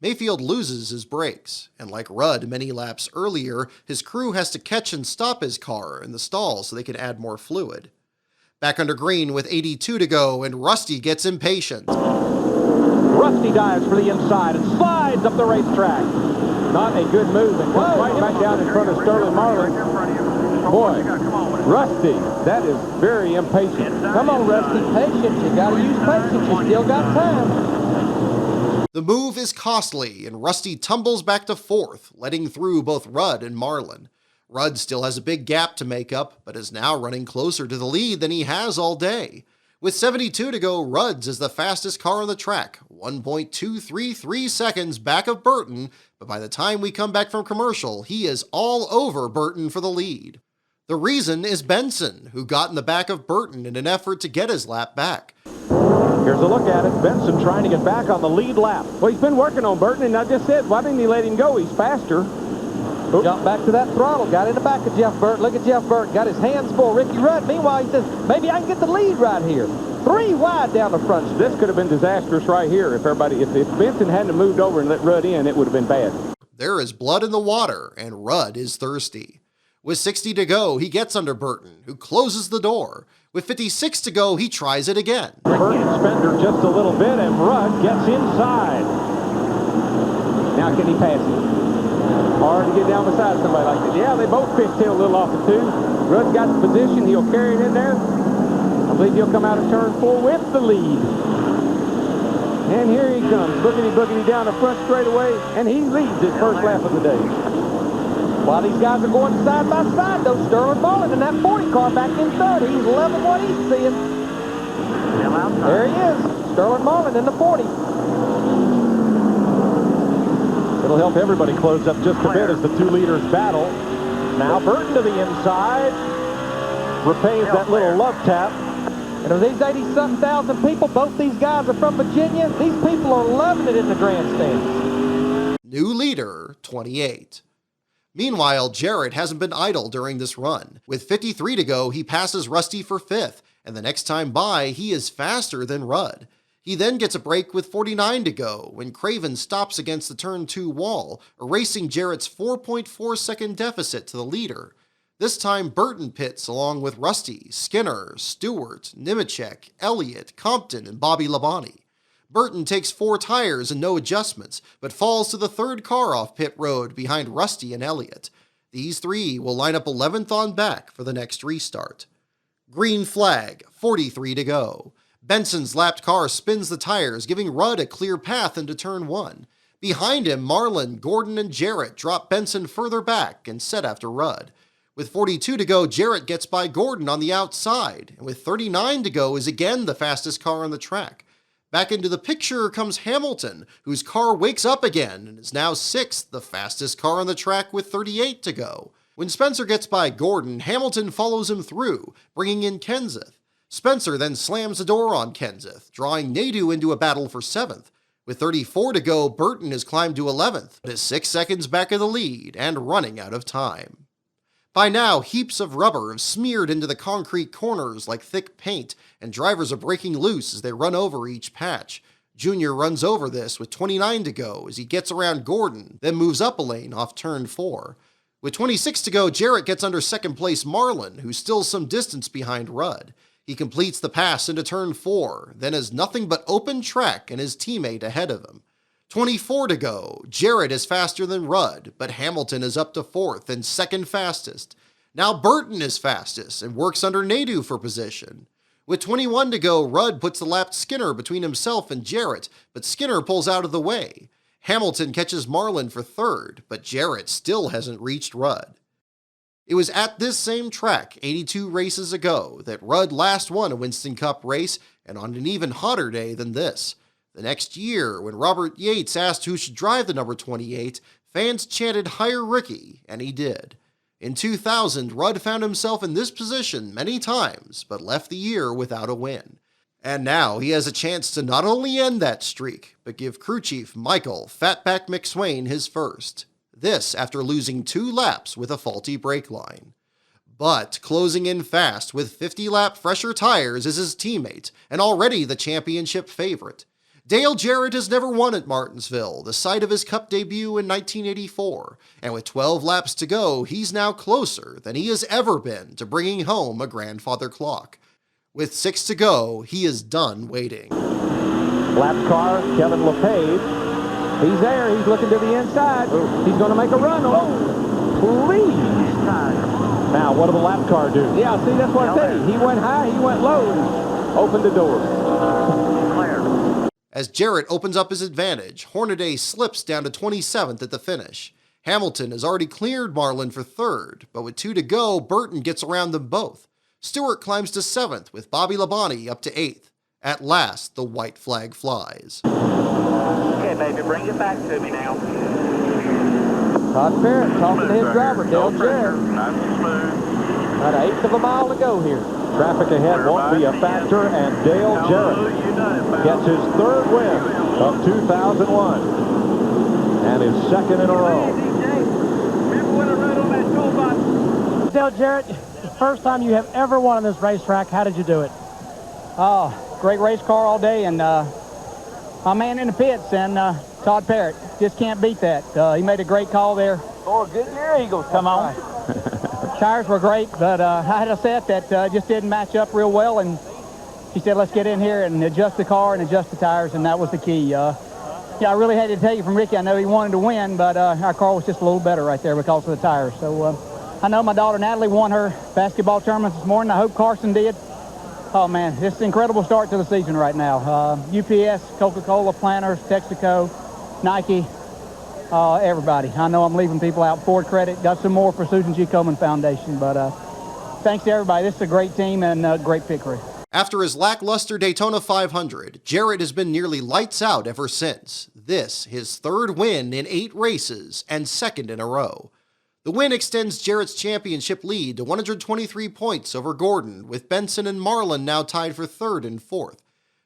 Mayfield loses his brakes, and like Rudd many laps earlier, his crew has to catch and stop his car in the stall so they can add more fluid. Back under green with 82 to go, and Rusty gets impatient. Rusty dives for the inside and slides up the racetrack. Not a good move, and comes right back down in front of Sterling Marlin. Boy, Rusty, that is very impatient. Come on, Rusty, patience. You got to use patience. You still got time. The move is costly, and Rusty tumbles back to 4th, letting through both Rudd and Marlin. Rudd still has a big gap to make up, but is now running closer to the lead than he has all day. With 72 to go, Rudd's is the fastest car on the track, 1.233 seconds back of Burton, but by the time we come back from commercial, he is all over Burton for the lead. The reason is Benson, who got in the back of Burton in an effort to get his lap back. Here's a look at it. Benson trying to get back on the lead lap. Well, he's been working on Burton, and I just said, why didn't he let him go? He's faster. Jumped back to that throttle, got in the back of Jeff Burton. Look at Jeff Burton, got his hands full. Ricky Rudd, meanwhile, he says, maybe I can get the lead right here. 3 wide down the front. This could have been disastrous right here if Benson hadn't moved over and let Rudd in, it would have been bad. There is blood in the water, and Rudd is thirsty. With 60 to go, he gets under Burton, who closes the door. With 56 to go, he tries it again. Burton spent her just a little bit, and Rudd gets inside. Now can he pass it? Hard to get down beside somebody like that. Yeah, they both fishtail a little off the 2. Rudd's got the position. He'll carry it in there. I believe he'll come out of turn 4 with the lead. And here he comes, boogity down the front straightaway, and he leads his first lap of the day. While these guys are going side by side, though, Sterling Marlin in that 40 car back in 3rd. He's loving what he's seeing. There he is, Sterling Marlin in the 40. It'll help everybody close up just a bit as the 2 leaders battle. Now Burton to the inside. Repays that little love tap. And of these 80-something thousand people, both these guys are from Virginia. These people are loving it in the grandstands. New leader, 28. Meanwhile, Jarrett hasn't been idle during this run. With 53 to go, he passes Rusty for 5th, and the next time by, he is faster than Rudd. He then gets a break with 49 to go when Craven stops against the turn 2 wall, erasing Jarrett's 4.4 second deficit to the leader. This time Burton pits along with Rusty, Skinner, Stewart, Nemechek, Elliott, Compton, and Bobby Labonte. Burton takes 4 tires and no adjustments, but falls to the 3rd car off pit road behind Rusty and Elliott. These 3 will line up 11th on back for the next restart. Green flag, 43 to go. Benson's lapped car spins the tires, giving Rudd a clear path into turn 1. Behind him, Marlin, Gordon, and Jarrett drop Benson further back and set after Rudd. With 42 to go, Jarrett gets by Gordon on the outside, and with 39 to go is again the fastest car on the track. Back into the picture comes Hamilton, whose car wakes up again and is now 6th, the fastest car on the track with 38 to go. When Spencer gets by Gordon, Hamilton follows him through, bringing in Kenseth. Spencer then slams the door on Kenseth, drawing Nadeau into a battle for 7th. With 34 to go, Burton has climbed to 11th, but is 6 seconds back of the lead and running out of time. By now, heaps of rubber have smeared into the concrete corners like thick paint, and drivers are breaking loose as they run over each patch. Junior runs over this with 29 to go as he gets around Gordon, then moves up a lane off turn 4. With 26 to go, Jarrett gets under second place Marlin, who's still some distance behind Rudd. He completes the pass into turn 4, then has nothing but open track and his teammate ahead of him. 24 to go. Jarrett is faster than Rudd, but Hamilton is up to 4th and second fastest. Now Burton is fastest and works under Nadeau for position. With 21 to go, Rudd puts the lapped Skinner between himself and Jarrett, but Skinner pulls out of the way. Hamilton catches Marlin for 3rd, but Jarrett still hasn't reached Rudd. It was at this same track 82 races ago that Rudd last won a Winston Cup race, and on an even hotter day than this. The next year, when Robert Yates asked who should drive the number 28, fans chanted "Hire Ricky," and he did. In 2000, Rudd found himself in this position many times, but left the year without a win. And now he has a chance to not only end that streak, but give crew chief Michael "Fatback" McSwain his first. This after losing 2 laps with a faulty brake line. But closing in fast with 50-lap fresher tires is his teammate, and already the championship favorite. Dale Jarrett has never won at Martinsville, the site of his Cup debut in 1984, and with 12 laps to go, he's now closer than he has ever been to bringing home a grandfather clock. With 6 to go, he is done waiting. Lap car, Kevin LePage. He's there. He's looking to the inside. He's going to make a run on it. Please. Now, what did the lap car do? Yeah, see, that's what I said. He went high, he went low, and opened the door. As Jarrett opens up his advantage, Hornaday slips down to 27th at the finish. Hamilton has already cleared Marlin for 3rd, but with 2 to go, Burton gets around them both. Stewart climbs to 7th, with Bobby Labonte up to 8th. At last, the white flag flies. Okay, baby, bring it back to me now. Todd Parrott talking to his driver, Dale Jarrett. Nice and smooth. About 1/8 of a mile to go here. Traffic ahead won't be a factor, and Dale Jarrett gets his 3rd win of 2001 and his 2nd in a row. Remember when I rode on that toolbox? Dale Jarrett, the first time you have ever won on this racetrack, how did you do it? Oh, great race car all day, and my man in the pits, and Todd Parrott, just can't beat that. He made a great call there. Oh, good year, Eagles. Come on. Tires were great, but I had a set that just didn't match up real well, and he said, let's get in here and adjust the car and adjust the tires, and that was the key. Yeah, I really had to tell you from Ricky, I know he wanted to win, but our car was just a little better right there because of the tires. So I know my daughter Natalie won her basketball tournament this morning. I hope Carson did. Oh, man, it's an incredible start to the season right now. UPS, Coca-Cola, Planters, Texaco, Nike, everybody. I know I'm leaving people out. Ford Credit, got some more for Susan G. Komen Foundation. But thanks to everybody. This is a great team and great pickery. After his lackluster Daytona 500, Jarrett has been nearly lights out ever since. This, his 3rd win in 8 races and 2nd in a row. The win extends Jarrett's championship lead to 123 points over Gordon, with Benson and Marlin now tied for 3rd and 4th.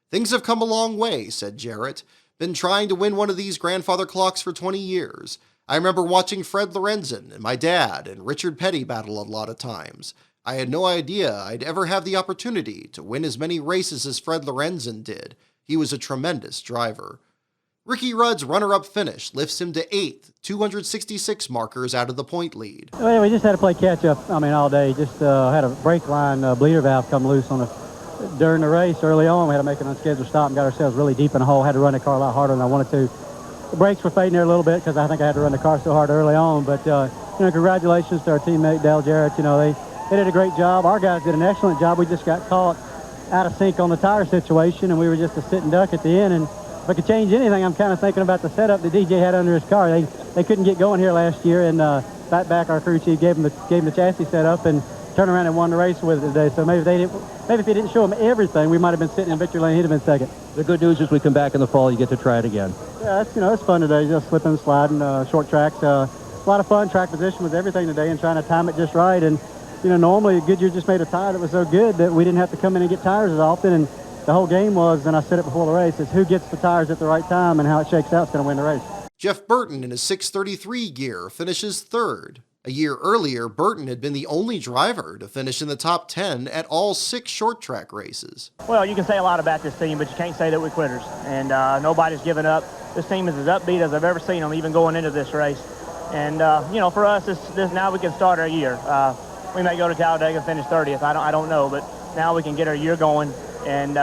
Things have come a long way, said Jarrett. Been trying to win one of these grandfather clocks for 20 years. I remember watching Fred Lorenzen and my dad and Richard Petty battle a lot of times. I had no idea I'd ever have the opportunity to win as many races as Fred Lorenzen did. He was a tremendous driver. Ricky Rudd's runner-up finish lifts him to 8th, 266 markers out of the point lead. Well, we just had to play catch-up, all day. Just had a brake line bleeder valve come loose during the race early on. We had to make an unscheduled stop and got ourselves really deep in a hole. Had to run the car a lot harder than I wanted to. The brakes were fading there a little bit because I think I had to run the car so hard early on. But, congratulations to our teammate, Dale Jarrett. They did a great job. Our guys did an excellent job. We just got caught out of sync on the tire situation, and we were just a sitting duck at the end. And if I could change anything, I'm kind of thinking about the setup that DJ had under his car. They couldn't get going here last year, and sat back our crew chief, gave him the chassis set up, and turned around and won the race with it today. So maybe if he didn't show him everything, we might have been sitting in victory lane. He'd have been second. The good news is we come back in the fall, you get to try it again. Yeah, it's fun today, just slipping and sliding, short tracks. A lot of fun. Track position was everything today, and trying to time it just right. And normally Goodyear just made a tire that was so good that we didn't have to come in and get tires as often. And the whole game was, and I said it before the race, is who gets the tires at the right time, and how it shakes out is going to win the race. Jeff Burton in his 633 gear finishes third. A year earlier, Burton had been the only driver to finish in the top 10 at all 6 short track races. Well, you can say a lot about this team, but you can't say that we're quitters. And nobody's given up. This team is as upbeat as I've ever seen them, even going into this race. And, for us, this now we can start our year. We may go to Talladega and finish 30th. I don't know, but now we can get our year going and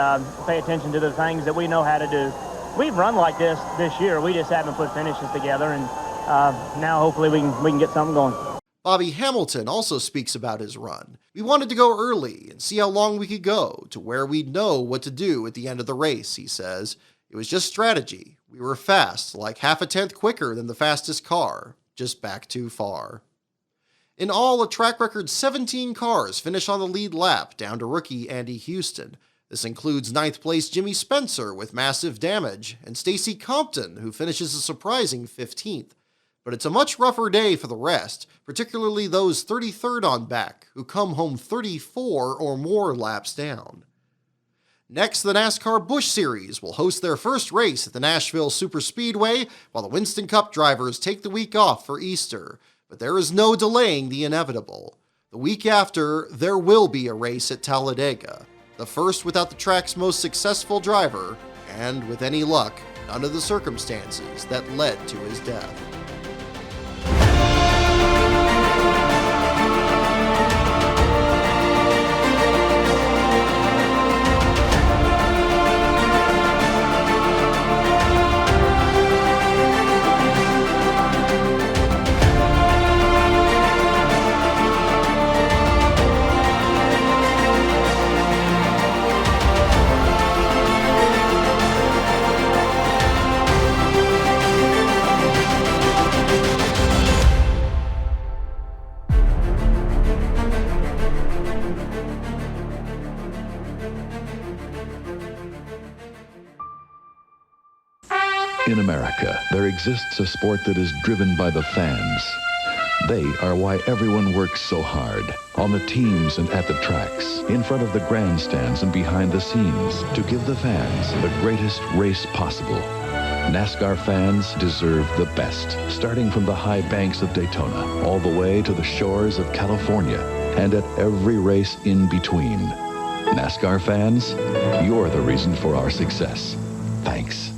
pay attention to the things that we know how to do. We've run like this year. We just haven't put finishes together, and now hopefully we can get something going. Bobby Hamilton also speaks about his run. We wanted to go early and see how long we could go to where we'd know what to do at the end of the race, he says. It was just strategy. We were fast, like half a tenth quicker than the fastest car, just back too far. In all, a track record 17 cars finish on the lead lap, down to rookie Andy Houston. This includes 9th place Jimmy Spencer with massive damage, and Stacy Compton, who finishes a surprising 15th. But it's a much rougher day for the rest, particularly those 33rd on back, who come home 34 or more laps down. Next, the NASCAR Busch Series will host their first race at the Nashville Superspeedway, while the Winston Cup drivers take the week off for Easter. But there is no delaying the inevitable. The week after, there will be a race at Talladega, the first without the track's most successful driver, and, with any luck, none of the circumstances that led to his death. In America, there exists a sport that is driven by the fans. They are why everyone works so hard, on the teams and at the tracks, in front of the grandstands and behind the scenes, to give the fans the greatest race possible. NASCAR fans deserve the best, starting from the high banks of Daytona, all the way to the shores of California, and at every race in between. NASCAR fans, you're the reason for our success. Thanks.